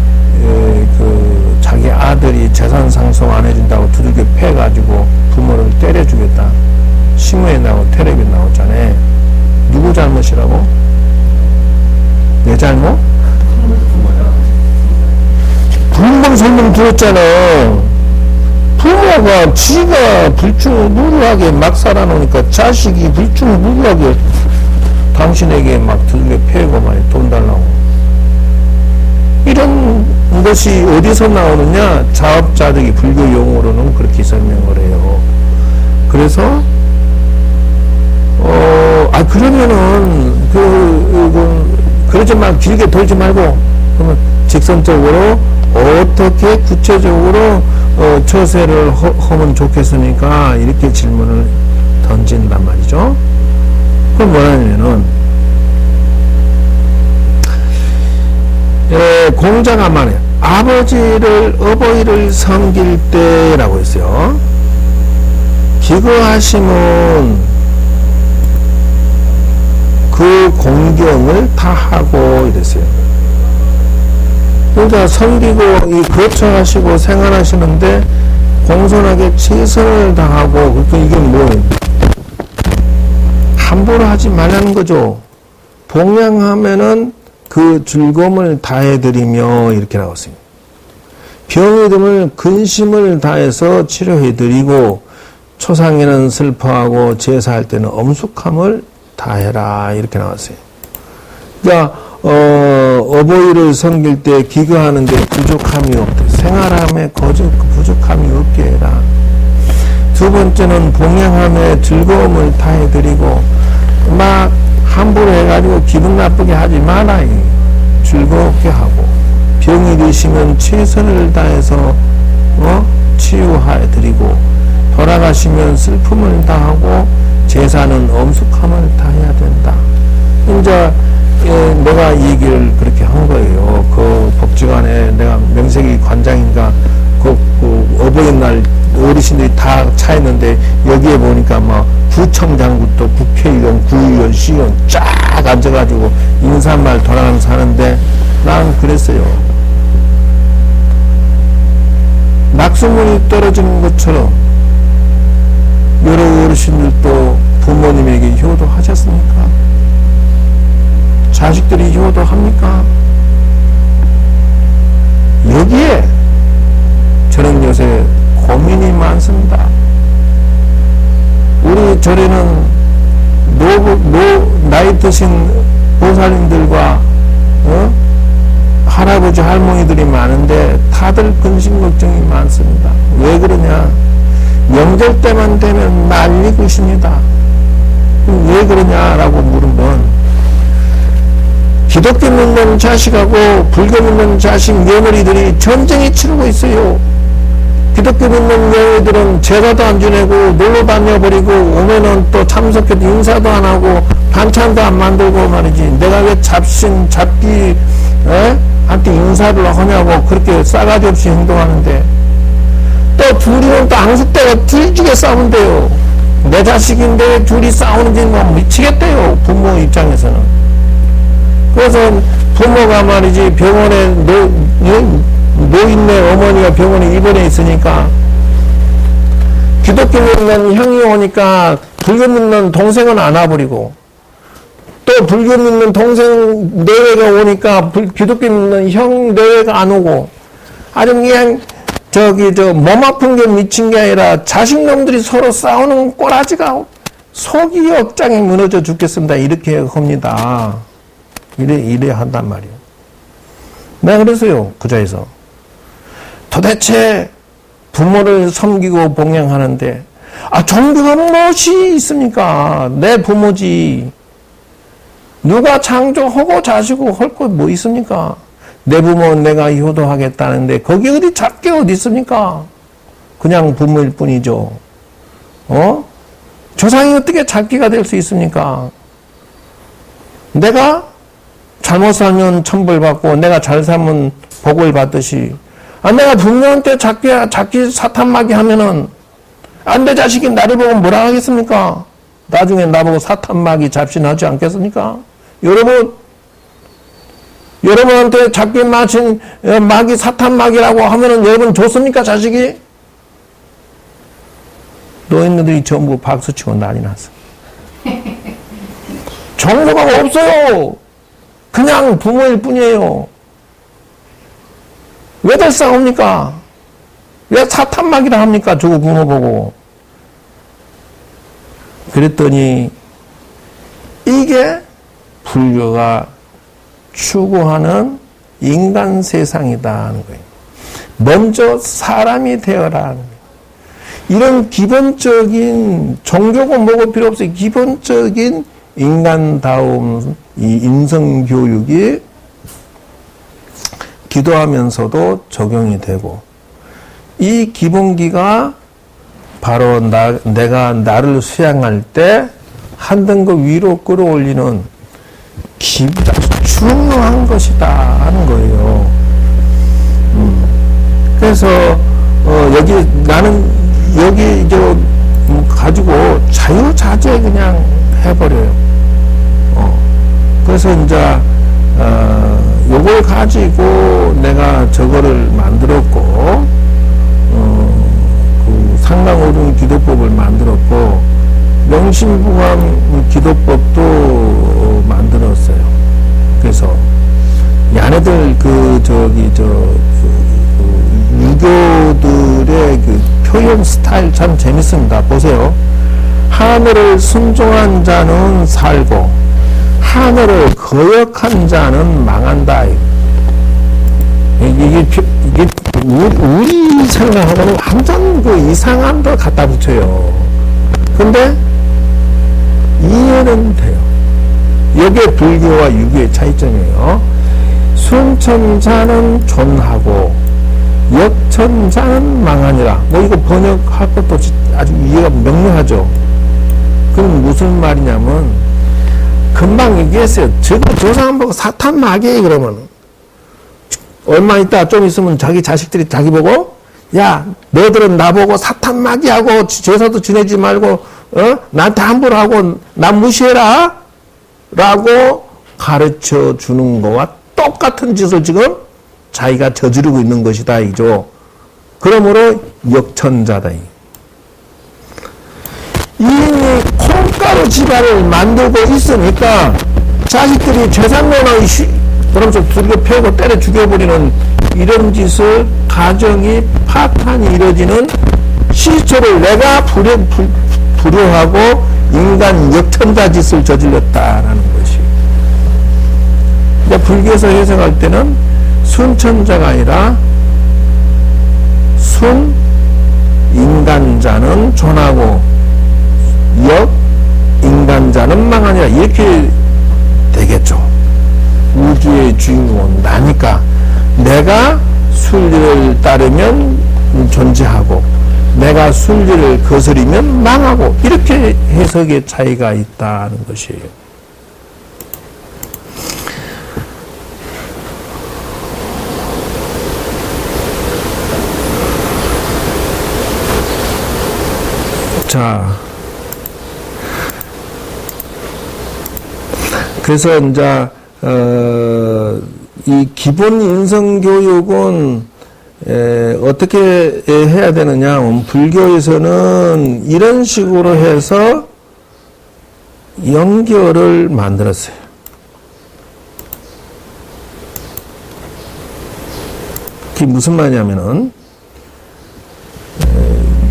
자기 아들이 재산 상속 안 해준다고 두들겨 패가지고 부모를 때려주겠다. 신문에 나오고 텔레비에 나왔잖아요. 누구 잘못이라고? 내 잘못? 불법 설명 들었잖아. 부모가 지가 불충무루하게 막 살아놓으니까 자식이 불충무루하게 당신에게 막 두들겨 패고 많이 돈 달라고. 이런 것이 어디서 나오느냐? 자업자득이 불교 용어로는 그렇게 설명을 해요. 그래서 그러면은 그러지 말 길게 돌지 말고 그러면 직선적으로 어떻게 구체적으로 처세를 하면 좋겠습니까? 이렇게 질문을 던진단 말이죠. 그럼 뭐냐면은 공자가 말해 어버이를 섬길 때라고 했어요. 기거하심은 그 공경을 다 하고 이랬어요. 그러니까 섬기고 이 거처하시고 생활하시는데 공손하게 최선을 다하고 그러니까 이게 뭐예요? 함부로 하지 말라는 거죠. 봉양하면은 그 즐거움을 다해드리며 이렇게 나왔어요. 병이 들면 근심을 다해서 치료해드리고 초상에는 슬퍼하고 제사할 때는 엄숙함을 다해라 이렇게 나왔어요. 그러니까 어버이를 섬길 때 기거하는 데 부족함이 없다. 생활함에 부족함이 없게 해라. 두 번째는 봉양함에 즐거움을 다해드리고 막 함부로 해가지고 기분 나쁘게 하지 마라. 즐겁게 하고 병이 드시면 최선을 다해서 치유해드리고 돌아가시면 슬픔을 다하고 제사는 엄숙함을 다해야 된다. 이제 내가 이 얘기를 그렇게 한 거예요. 그 법지관에 내가 명색이 관장인가 그 어버이날 어르신들이 다 차있는데 여기에 보니까 막 구청장부터 국회의원, 구의원, 시의원 쫙 앉아가지고 인사말 돌아가면서 하는데 난 그랬어요. 낙수문이 떨어지는 것처럼 여러 어르신들도 부모님에게 효도하셨습니까? 자식들이 효도합니까? 여기에 저는 요새 고민이 많습니다. 우리 절에는 나이 드신 보살님들과 할아버지 할머니들이 많은데 다들 근심 걱정이 많습니다. 왜 그러냐? 명절 때만 되면 난리굿입니다. 왜 그러냐라고 물으면 기독교 믿는 자식하고 불교 믿는 자식 며느리들이 전쟁이 치르고 있어요. 기독교 믿는 교회들은 제사도 안 지내고 놀러 다녀버리고 오면은 또 참석해도 인사도 안 하고 반찬도 안 만들고 말이지. 내가 왜 잡기 한테 인사를 하냐고 그렇게 싸가지 없이 행동하는데, 또 둘이는 또 앙숙대가 뒤지게 싸운대요. 내 자식인데 둘이 싸우는지 뭐 미치겠대요, 부모 입장에서는. 그래서 부모가 말이지 병원에 노인네 어머니가 병원에 입원해 있으니까 기독교 믿는 형이 오니까 불교 믿는 동생은 안 와버리고, 또 불교 믿는 동생 내외가 오니까 기독교 믿는 형 내외가 안 오고, 아주 그냥 몸 아픈 게 미친 게 아니라 자식놈들이 서로 싸우는 꼬라지가 속이 억장이 무너져 죽겠습니다. 이렇게 합니다. 이래 한단 말이에요. 내가 그래서요, 구자에서 도대체 부모를 섬기고 봉양하는데, 종교가 무엇이 있습니까? 내 부모지. 누가 창조하고 자시고 할 것 뭐 있습니까? 내 부모는 내가 효도하겠다는데 거기 어디 작게 어디 있습니까? 그냥 부모일 뿐이죠. 조상이 어떻게 작게가 될 수 있습니까? 내가 잘못 살면 천벌받고 내가 잘 살면 복을 받듯이, 내가 부모한테 작게 사탄마귀 하면은 내 자식이 나를 보고 뭐라 하겠습니까? 나중에 나보고 사탄마귀 잡신하지 않겠습니까? 여러분한테 작게 마친 마귀 사탄마귀라고 하면은 여러분 좋습니까, 자식이? 노인들이 전부 박수치고 난리 났어. 정보가 없어요. 그냥 부모일 뿐이에요. 왜들 싸웁니까? 왜 사탄마귀라 합니까? 저거 부모 보고. 그랬더니 이게 불교가 추구하는 인간 세상이다 하는 거예요. 먼저 사람이 되어라 하는 거예요. 이런 기본적인 종교고 뭐고 필요 없어요. 기본적인 인간다움, 이 인성교육이 기도하면서도 적용이 되고, 이 기본기가 바로 내가 나를 수양할 때 한 등급 위로 끌어올리는 중요한 것이다 하는 거예요. 그래서 나는 여기 가지고 자유자재 그냥 해버려요. 그래서 이제 요걸 가지고 내가 저거를 만들었고, 그 상강오륜 기도법을 만들었고, 명심부감 기도법도 만들었어요. 그래서 야네들 유교들의 그 표현 스타일 참 재밌습니다. 보세요. 하늘을 순종한 자는 살고 하늘을 거역한 자는 망한다. 이게 우리 생각하고는 완전 이상한 걸 갖다 붙여요. 근데 이해는 돼요. 이게 불교와 유교의 차이점이에요. 순천자는 존하고 역천자는 망하니라. 이거 번역할 것도 아주 이해가 명료하죠. 그럼 무슨 말이냐면, 금방 얘기했어요. 저거 조상 보고 사탄 마귀 그러면 얼마 있다 좀 있으면 자기 자식들이 자기 보고, 야 너희들은 나보고 사탄 마귀하고 제사도 지내지 말고 나한테 함부로 하고 나 무시해라 라고 가르쳐 주는 거와 똑같은 짓을 지금 자기가 저지르고 있는 것이다 이죠. 그러므로 역천자다. 이미 콩가루 집안을 만들고 있으니까 자식들이 재산론을 그러면서 두들겨 패고 때려 죽여버리는 이런 짓을, 가정이 파탄이 이루어지는 시초를 내가 불효하고 인간 역천자 짓을 저질렀다라는 것이. 불교에서 해석할 때는 순천자가 아니라 순 인간자는 존하고 역 인간자는 망하니라, 이렇게 되겠죠. 우주의 주인공은 나니까 내가 순리를 따르면 존재하고 내가 순리를 거스리면 망하고 이렇게 해석의 차이가 있다는 것이에요. 자, 그래서 이제 이 기본 인성 교육은 어떻게 해야 되느냐 하면 불교에서는 이런 식으로 해서 연결을 만들었어요. 그게 무슨 말이냐면은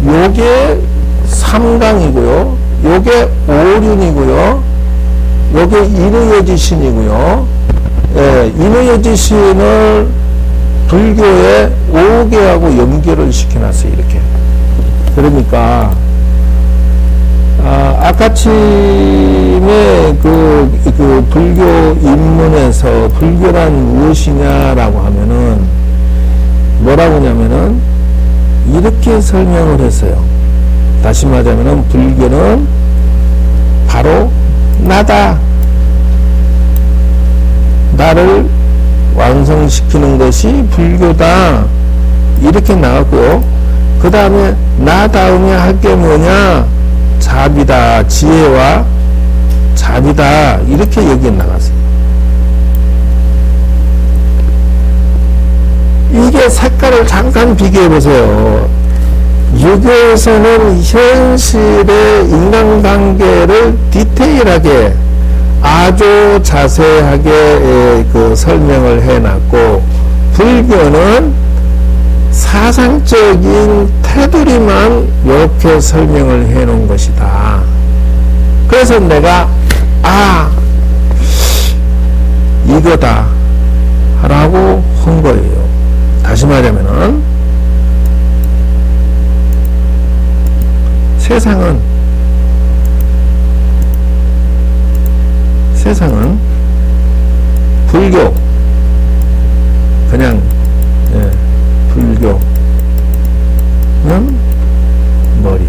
요게 삼강이고요, 요게 오륜이고요, 요게 인의여지신이고요. 인의여지신을 불교의 5개하고 연결을 시켜놨어요. 이렇게. 그러니까 아까침에 그 불교 입문에서 불교란 무엇이냐라고 하면은 뭐라고 하냐면은 이렇게 설명을 했어요. 다시 말하자면은 불교는 바로 나다. 나를 완성시키는 것이 불교다. 이렇게 나왔고요. 그 다음에 나 다음에 할 게 뭐냐? 자비다. 지혜와 자비다. 이렇게 여기에 나갔어요. 이게 색깔을 잠깐 비교해 보세요. 유교에서는 현실의 인간관계를 디테일하게 아주 자세하게 그 설명을 해놨고, 불교는 사상적인 테두리만 이렇게 설명을 해놓은 것이다. 그래서 내가 이거다 라고 한 거예요. 다시 말하면은 세상은 불교, 그냥 불교는 머리,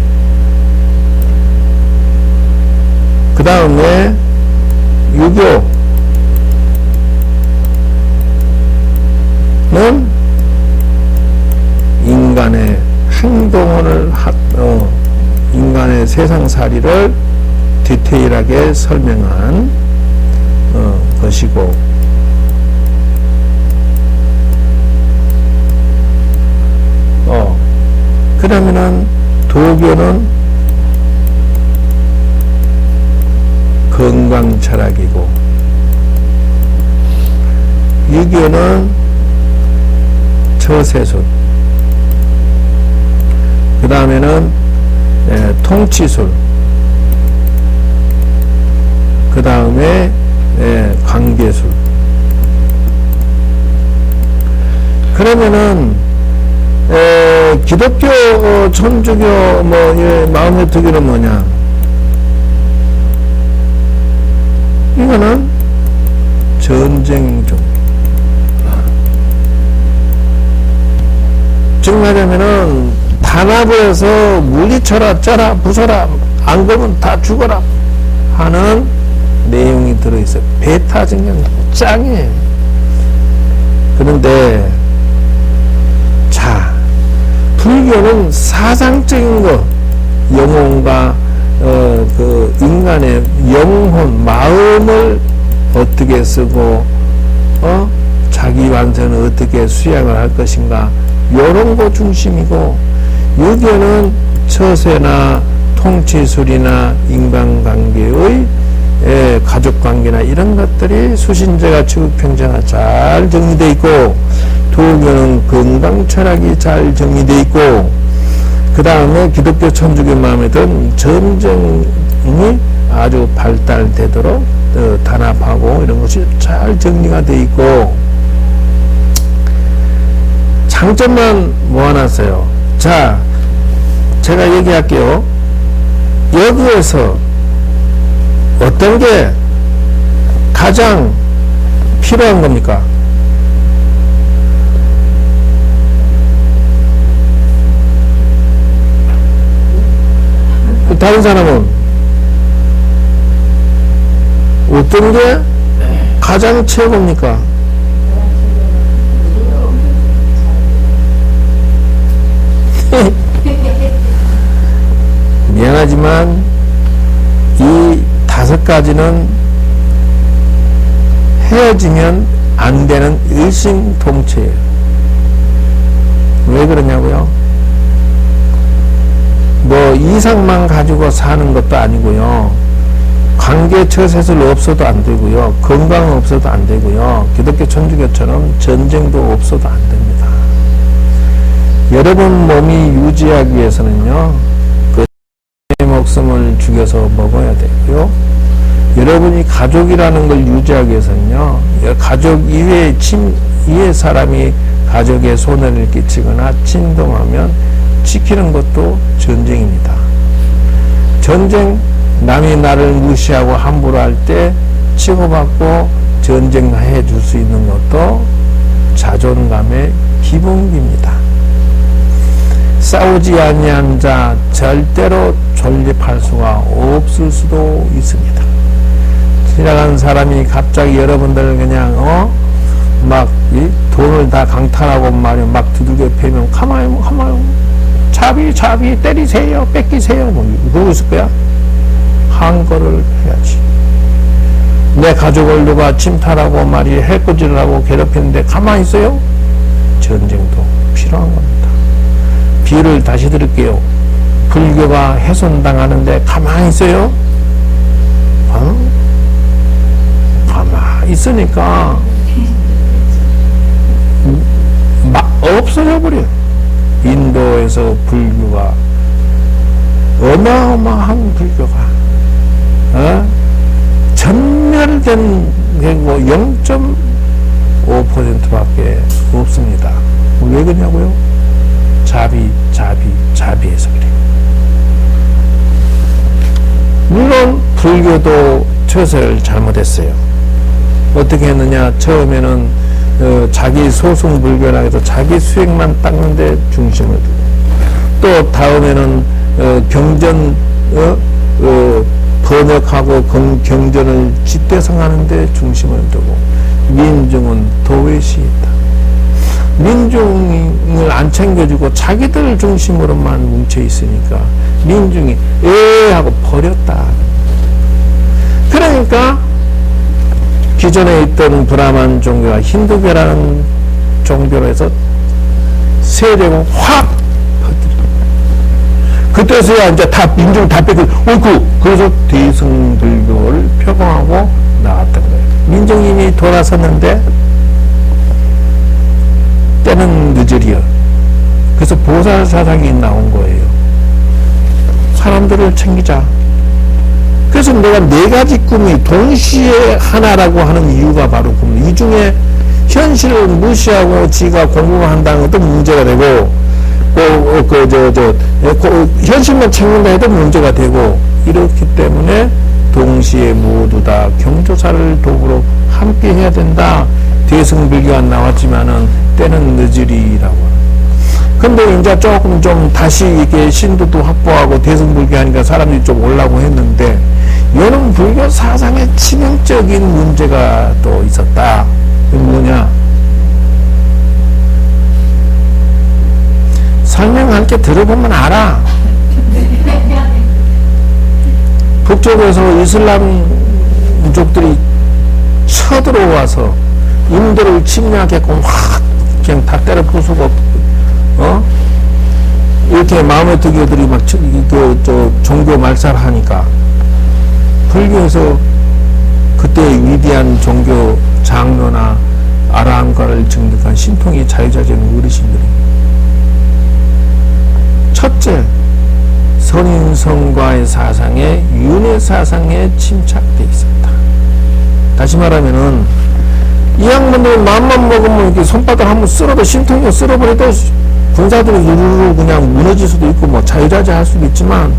그 다음에 유교는 인간의 행동을 인간의 세상살이를 디테일하게 설명한 것이고, 그러면은 도교는 건강철학이고, 유교는 처세술, 그 다음에는 통치술, 그 다음에 관계술. 그러면은 기독교, 천주교 마음의 특유는 뭐냐? 이거는 전쟁 종교. 즉 말하면은 단합을 해서 물리쳐라, 짜라, 부숴라, 안 그러면 다 죽어라 하는 내용이 들어있어요. 배타증명 짱이에요. 그런데 자, 불교는 사상적인 것, 영혼과 그 인간의 영혼, 마음을 어떻게 쓰고 자기 완전을 어떻게 수양을 할 것인가, 이런 거 중심이고, 유교는 처세나 통치술이나 인간관계의 가족관계나 이런 것들이 수신제가 지극평정화 잘 정리되어 있고, 도교는 건강철학이 잘 정리되어 있고, 그 다음에 기독교 천주교 마음에 든 전쟁이 아주 발달되도록 단합하고 이런 것이 잘 정리가 되어 있고, 장점만 모아놨어요. 자, 제가 얘기할게요. 여기에서 어떤 게 가장 필요한 겁니까? 다른 사람은 어떤 게 가장 최고입니까? 미안하지만 이 5가지는 헤어지면 안 되는 일심동체예요. 왜 그러냐고요? 뭐 이상만 가지고 사는 것도 아니고요. 관계 처세술 없어도 안 되고요. 건강 없어도 안 되고요. 기독교 천주교처럼 전쟁도 없어도 안 됩니다. 여러분 몸이 유지하기 위해서는요. 그 목숨을 죽여서 먹어야 되고요. 여러분이 가족이라는 걸 유지하기 위해서는요. 가족 이외의 사람이 가족에 손해를 끼치거나 침범하면 지키는 것도 전쟁입니다. 전쟁, 남이 나를 무시하고 함부로 할 때 치고받고 전쟁해 줄 수 있는 것도 자존감의 기본기입니다. 싸우지 아니한 자 절대로 존립할 수가 없을 수도 있습니다. 지나간 사람이 갑자기 여러분들 그냥 막 돈을 다 강탈하고 말이야 막 두들겨 패면 가만히 자비 때리세요 뺏기세요 뭐 그러고 있을 거야. 항거를 해야지. 내 가족을 누가 침탈하고 말이야 해코지를 하고 괴롭히는데 가만히 있어요? 전쟁도 필요한 겁니다. 비유를 다시 드릴게요. 불교가 훼손당하는데 가만히 있어요? 가만히 있으니까 없어져 버려. 인도에서 불교가 어마어마한 불교가 전멸된 게 0.5%밖에 없습니다. 왜 그러냐고요? 자비해서 그래요. 물론 불교도 처세를 잘못했어요. 어떻게 했느냐? 처음에는 자기 소승 불교라 해서 자기 수익만 닦는데 중심을 두고, 또 다음에는 경전 번역하고 경전을 집대성하는데 중심을 두고, 민중은 도외시 있다. 민중을 안 챙겨주고 자기들 중심으로만 뭉쳐 있으니까 민중이 하고 버렸다. 그러니까 기존에 있던 브라만 종교가 힌두교라는 종교로 해서 세력을 확 퍼뜨려. 그때서야 이제 다 민중 다 뺏고 그래서 대승불교를 표방하고 나왔던 거예요. 민중이 이미 돌아섰는데 때는 늦으리여. 그래서 보살사상이 나온 거예요. 사람들을 챙기자. 그래서 내가 4가지 꿈이 동시에 하나라고 하는 이유가 바로 이 중에 현실을 무시하고 지가 공부를 한다는 것도 문제가 되고, 현실만 챙긴다 해도 문제가 되고, 이렇기 때문에 동시에 모두 다 경조사를 도구로 함께 해야 된다. 대승불교가 나왔지만은 때는 늦으리라고. 근데 이제 조금 좀 다시 이게 신도도 확보하고 대승불교 하니까 사람들이 좀 오려고 했는데, 이런 불교 사상에 치명적인 문제가 또 있었다. 그게 뭐냐? 설명할게 들어보면 알아. 북쪽에서 이슬람족들이 쳐들어와서 인도를 침략했고 확 그냥 다 때려 부수고 이렇게 마음에 들게들이 막 종교 말살을 하니까 불교에서 그때 위대한 종교 장로나 아라함가를 증득한 신통의 자유자재는 어르신들이 첫째, 선인성과의 사상에 윤회 사상에 침착돼 있었다. 다시 말하면은 이 양반들 마음만 먹으면 이렇게 손바닥 한번 쓸어도 신통이 쓸어버려도 군사들이 우르르 그냥 무너질 수도 있고 뭐 자유자재 할 수도 있지만,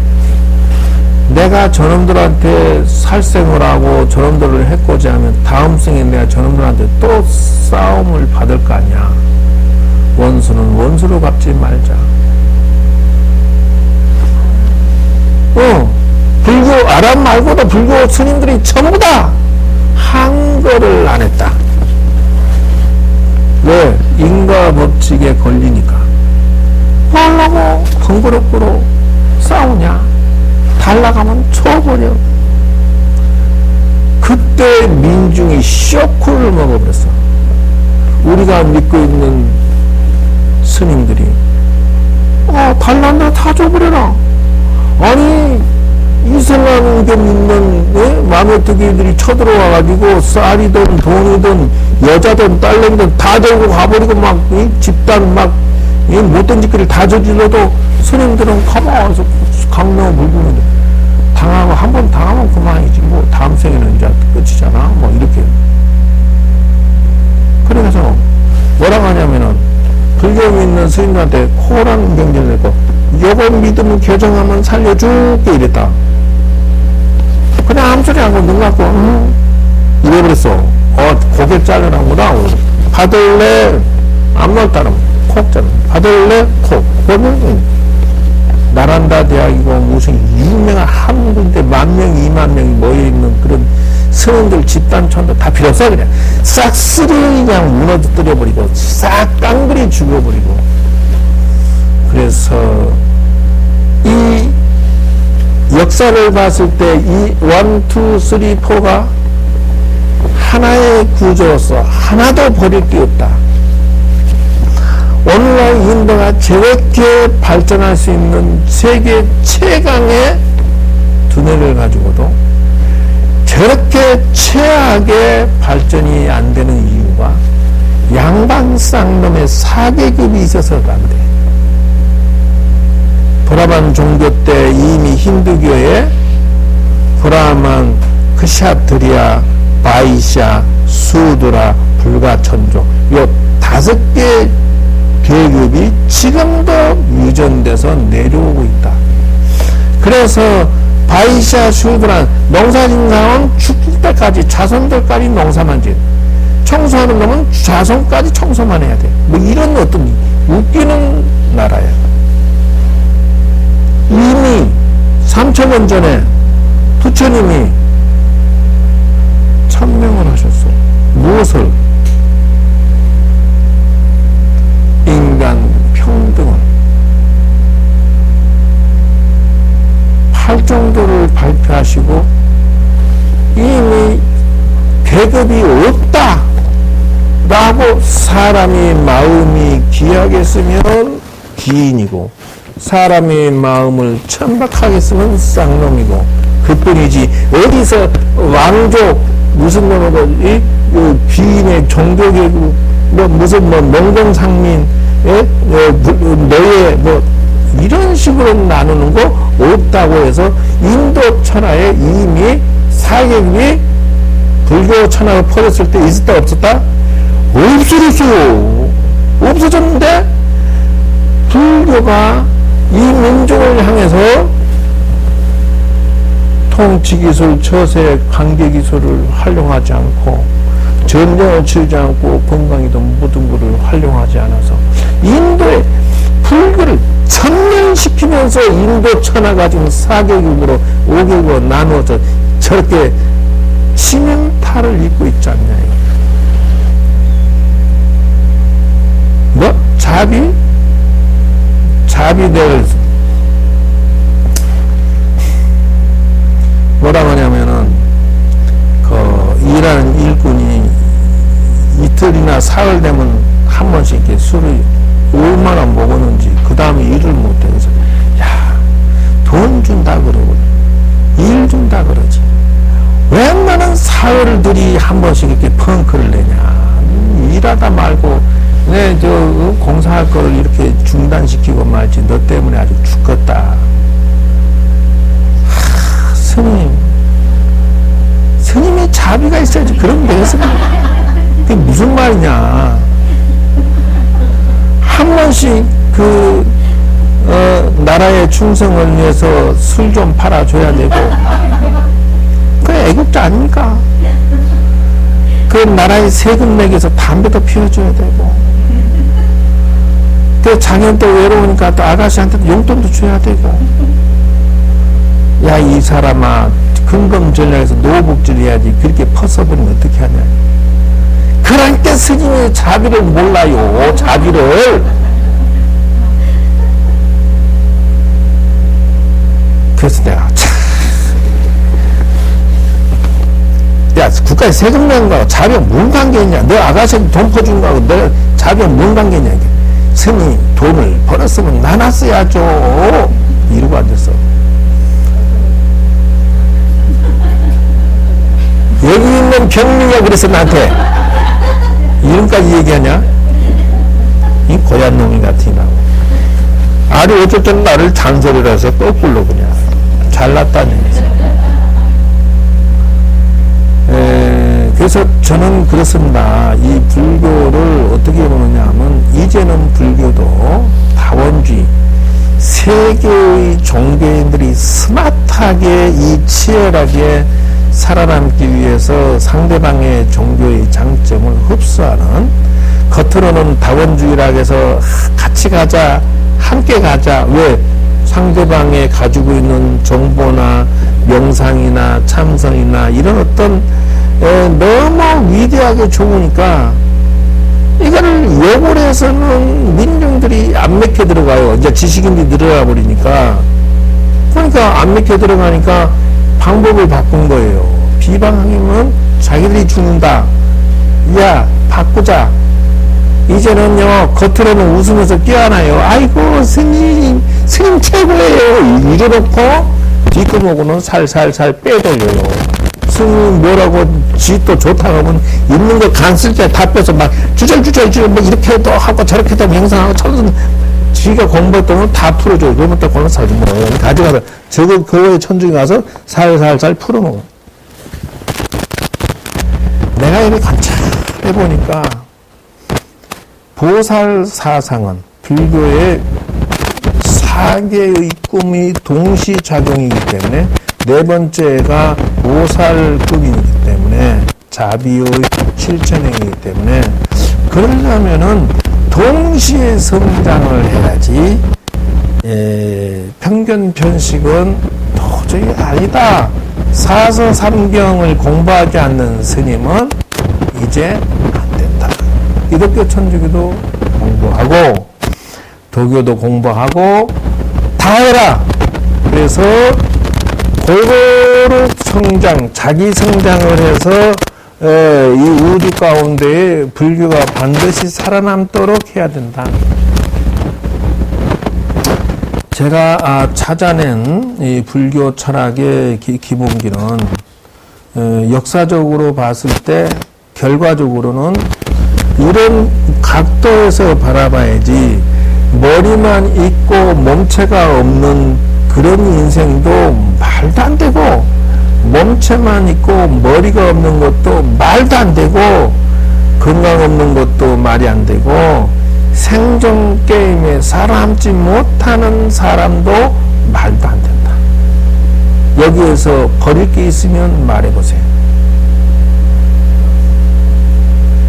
내가 저놈들한테 살생을 하고 저놈들을 해코지 하면 다음 생에 내가 저놈들한테 또 싸움을 받을 거 아니야. 원수는 원수로 갚지 말자. 불교, 아랍 말고도 불교 스님들이 전부 다 한거를 안 했다. 왜? 인과 법칙에 걸리니까. 뭐 하려고 번거롭고로 싸우냐? 달라가면 쳐버려. 그때 민중이 쇼크를 먹어버렸어. 우리가 믿고 있는 스님들이 달란다 다 줘버려라. 아니 이슬람 의견 믿는 마메트기들이 쳐들어와가지고 쌀이든 돈이든 여자든 딸내미든 다 들고 가버리고 막 집단 막 못된 짓거리를 다 저질러도 스님들은 가만히 강명 물고 당하고 한 번 당하면 그만이지 뭐 다음 생에는 이제 끝이잖아 뭐 이렇게. 그래서 뭐라고 하냐면은 불교 믿는 스님들한테 코란 경전을 내고 요거 믿으면 교정하면 살려줄게 이랬다. 그냥 아무 소리 안 하고 눈 감고 이래버렸어. 고개 자르라구나. 받을래? 앞말 따르면 콕 자르면 받을래? 콕. 그러면 나란다 대학이고 무슨 유명한 한 군데 10,000명 20,000명이 모여있는 그런 스님들 집단촌도 다 필요 없어. 그냥 싹쓸이 그냥 무너뜨려버리고 싹 깡그리 죽여버리고. 그래서 이 역사를 봤을 때 이 1, 2, 3, 4가 하나의 구조로서 하나도 버릴 게 없다. 오늘날 인도가 저렇게 발전할 수 있는 세계 최강의 두뇌를 가지고도 저렇게 최악의 발전이 안 되는 이유가 양반 쌍놈의 사계급이 있어서가 안 돼. 브라만 종교 때 이미 힌두교에 브라만, 크샤트리아, 바이샤, 수드라, 불가천조 요 5개 계급이 지금도 유전돼서 내려오고 있다. 그래서 바이샤, 수드라 농사짓는 사람은 죽을 때까지 자손들까지 농사만 짓. 청소하는 놈은 자손까지 청소만 해야 돼. 뭐 이런 어떤 웃기는 나라야. 이미 3,000년 전에 부처님이 천명을 하셨어. 무엇을? 인간 평등을 8정도를 발표하시고 이미 계급이 없다 라고 사람이 마음이 귀하겠으면 기인이고 사람의 마음을 천박하게 쓰면 쌍놈이고 그뿐이지 어디서 왕족 무슨 놈의 귀인의 종교계급 뭐 무슨 뭐 농공상민 너의 뭐 이런 식으로 나누는 거 없다고 해서 인도 천하에 이미 사계급이 불교 천하가 퍼졌을 때 있었다 없었다? 없어졌어요. 없어졌는데 불교가 이 민족을 향해서 통치기술, 처세, 관계기술을 활용하지 않고 전쟁을 치르지 않고 건강이든 모든 것을 활용하지 않아서 인도의 불교를 천년시키면서 인도 천하가 지금 4계급으로 5계급으로 나누어져 저렇게 치명타를 입고 있지 않냐. 뭐? 자비들 뭐라고 하냐면은 일하는 일꾼이 이틀이나 사흘 되면 한 번씩 이렇게 술을 얼마나 먹었는지 그 다음에 일을 못해. 그래서 돈 준다 그러고 일 준다 그러지. 웬만한 사흘들이 한 번씩 이렇게 펑크를 내냐. 일하다 말고 내 공사할 거를 이렇게 중단시키고 말지. 너 때문에 아주 죽겠다. 스님이 자비가 있어야지. 그런 게 있어. 그게 무슨 말이냐. 한 번씩 나라의 충성을 위해서 술 좀 팔아줘야 되고. 그게 애국자 아닙니까? 그 나라의 세금 매겨서 담배도 피워줘야 되고. 그 장년 또 외로우니까 또 아가씨한테도 용돈도 줘야 되고. 야, 이 사람아, 근검전략에서 노복질 해야지. 그렇게 퍼서버리면 어떻게 하냐. 그럴 때 스님이 자비를 몰라요. 자비를. 그래서 내가 야, 국가에 세금 내는 거하고 자비가 뭔 관계 있냐. 너 아가씨한테 돈 퍼준 거하고 너 자비가 뭔 관계 있냐. 스님이 돈을 벌었으면 나눴어야죠. 이러고 앉았어. 여기 있는 병민이가 그랬어, 나한테. 이름까지 얘기하냐? 이 고얀 놈이 같으라고. 아니, 어쨌든 나를 잔소리를 해서 거꾸로 그냥. 잘났다는 얘기죠. 그래서 저는 그렇습니다. 이 불교를 어떻게 보느냐 하면, 이제는 불교도 다원주의, 세계의 종교인들이 스마트하게 이 치열하게 살아남기 위해서 상대방의 종교의 장점을 흡수하는, 겉으로는 다원주의라고 해서 같이 가자, 함께 가자. 왜? 상대방이 가지고 있는 정보나 명상이나 참선이나 이런 어떤 너무 위대하게 좋으니까 이거를 욕을 해서는 민중들이 안 맥혀 들어가요. 이제 지식인들이 늘어나 버리니까. 그러니까 안 맥혀 들어가니까 방법을 바꾼 거예요. 비방하면 자기들이 죽는다. 야, 바꾸자. 이제는요, 겉으로는 웃으면서 끼어나요. 아이고, 스님 최고예요. 이래놓고, 뒷구멍으로는 살살살 빼돌려요. 스님 뭐라고, 지 또 좋다고 하면, 있는 거 간 쓸 때 다 빼서 막, 주절주절, 뭐, 이렇게도 하고, 저렇게도 명상하고, 저런, 지가 공부했던 건 다 풀어줘요. 그러면 또 그런 사지 뭐. 가져가서, 그거에 천중에 가서, 살살살 풀어놓어. 내가 이렇게 관찰해보니까, 보살 사상은 불교의 4개의 꿈이 동시작용이기 때문에, 네 번째가 보살급이기 때문에, 자비의 실천행이기 때문에, 그러려면은 동시에 성장을 해야지, 편견 편식은 도저히 아니다. 사서삼경을 공부하지 않는 스님은 이제 기독교 천주교도 공부하고 도교도 공부하고 다 해라. 그래서 골고루 성장, 자기 성장을 해서 이 우주 가운데에 불교가 반드시 살아남도록 해야 된다. 제가 찾아낸 이 불교 철학의 기본기는 역사적으로 봤을 때 결과적으로는 이런 각도에서 바라봐야지, 머리만 있고 몸체가 없는 그런 인생도 말도 안 되고, 몸체만 있고 머리가 없는 것도 말도 안 되고, 건강 없는 것도 말이 안 되고, 생존 게임에 살아남지 못하는 사람도 말도 안 된다. 여기에서 버릴 게 있으면 말해보세요.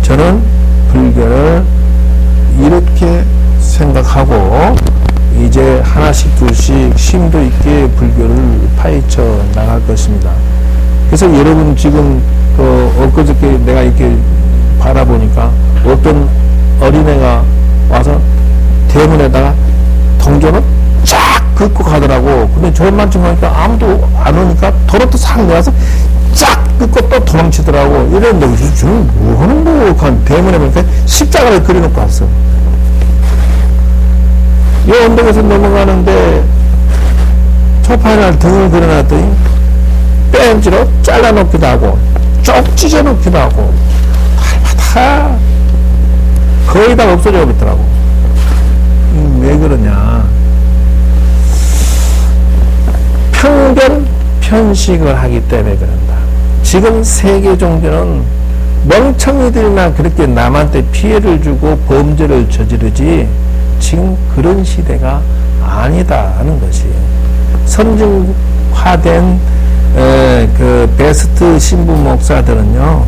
저는 불교를 이렇게 생각하고 이제 하나씩 둘씩 심도 있게 불교를 파헤쳐 나갈 것입니다. 그래서 여러분 지금 엊그저께 내가 이렇게 바라보니까 어떤 어린애가 와서 대문에다가 동전을 쫙 긋고 가더라고. 근데 저만 좀 하니까 아무도 안 오니까 도로도 싹 내와서 쫙 긋고 또 도망치더라고. 이랬는데 지금 뭐 하는 거야? 대문에 보니까 십자가를 그려놓고 왔어. 이 언덕에서 넘어가는데 초판에 등을 그려놨더니 뺀지로 잘라놓기도 하고 쪽 찢어놓기도 하고 달마다 거의 다 없어져 버리더라고. 왜 그러냐? 편견 편식을 하기 때문에 그런다. 지금 세계 종교는 멍청이들이나 그렇게 남한테 피해를 주고 범죄를 저지르지 지금 그런 시대가 아니다 하는 것이에요. 선진화된 그 베스트 신부 목사들은요,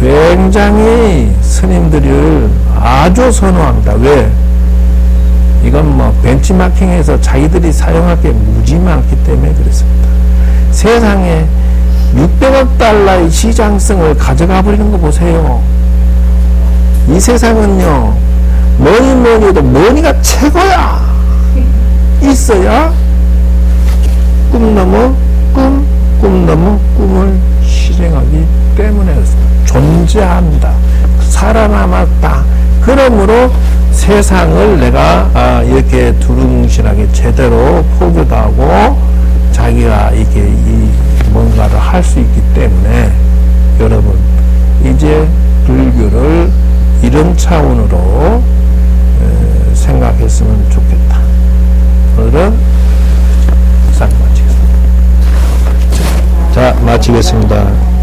굉장히 스님들을 아주 선호합니다. 왜? 이건 뭐 벤치마킹해서 자기들이 사용할 게 무지 많기 때문에 그렇습니다. 세상에 600억 달러의 시장성을 가져가 버리는 거 보세요. 이 세상은요, 뭐니 해도 머니가 최고야. 있어야 꿈 넘어 꿈을 실행하기 때문에 존재한다. 살아남았다. 그러므로 세상을 내가 이렇게 두루뭉실하게 제대로 포교도 하고 자기가 이게 뭔가를 할 수 있기 때문에 여러분 이제 불교를 이런 차원으로 생각했으면 좋겠다. 오늘은 싹 마치겠습니다. 자, 마치겠습니다.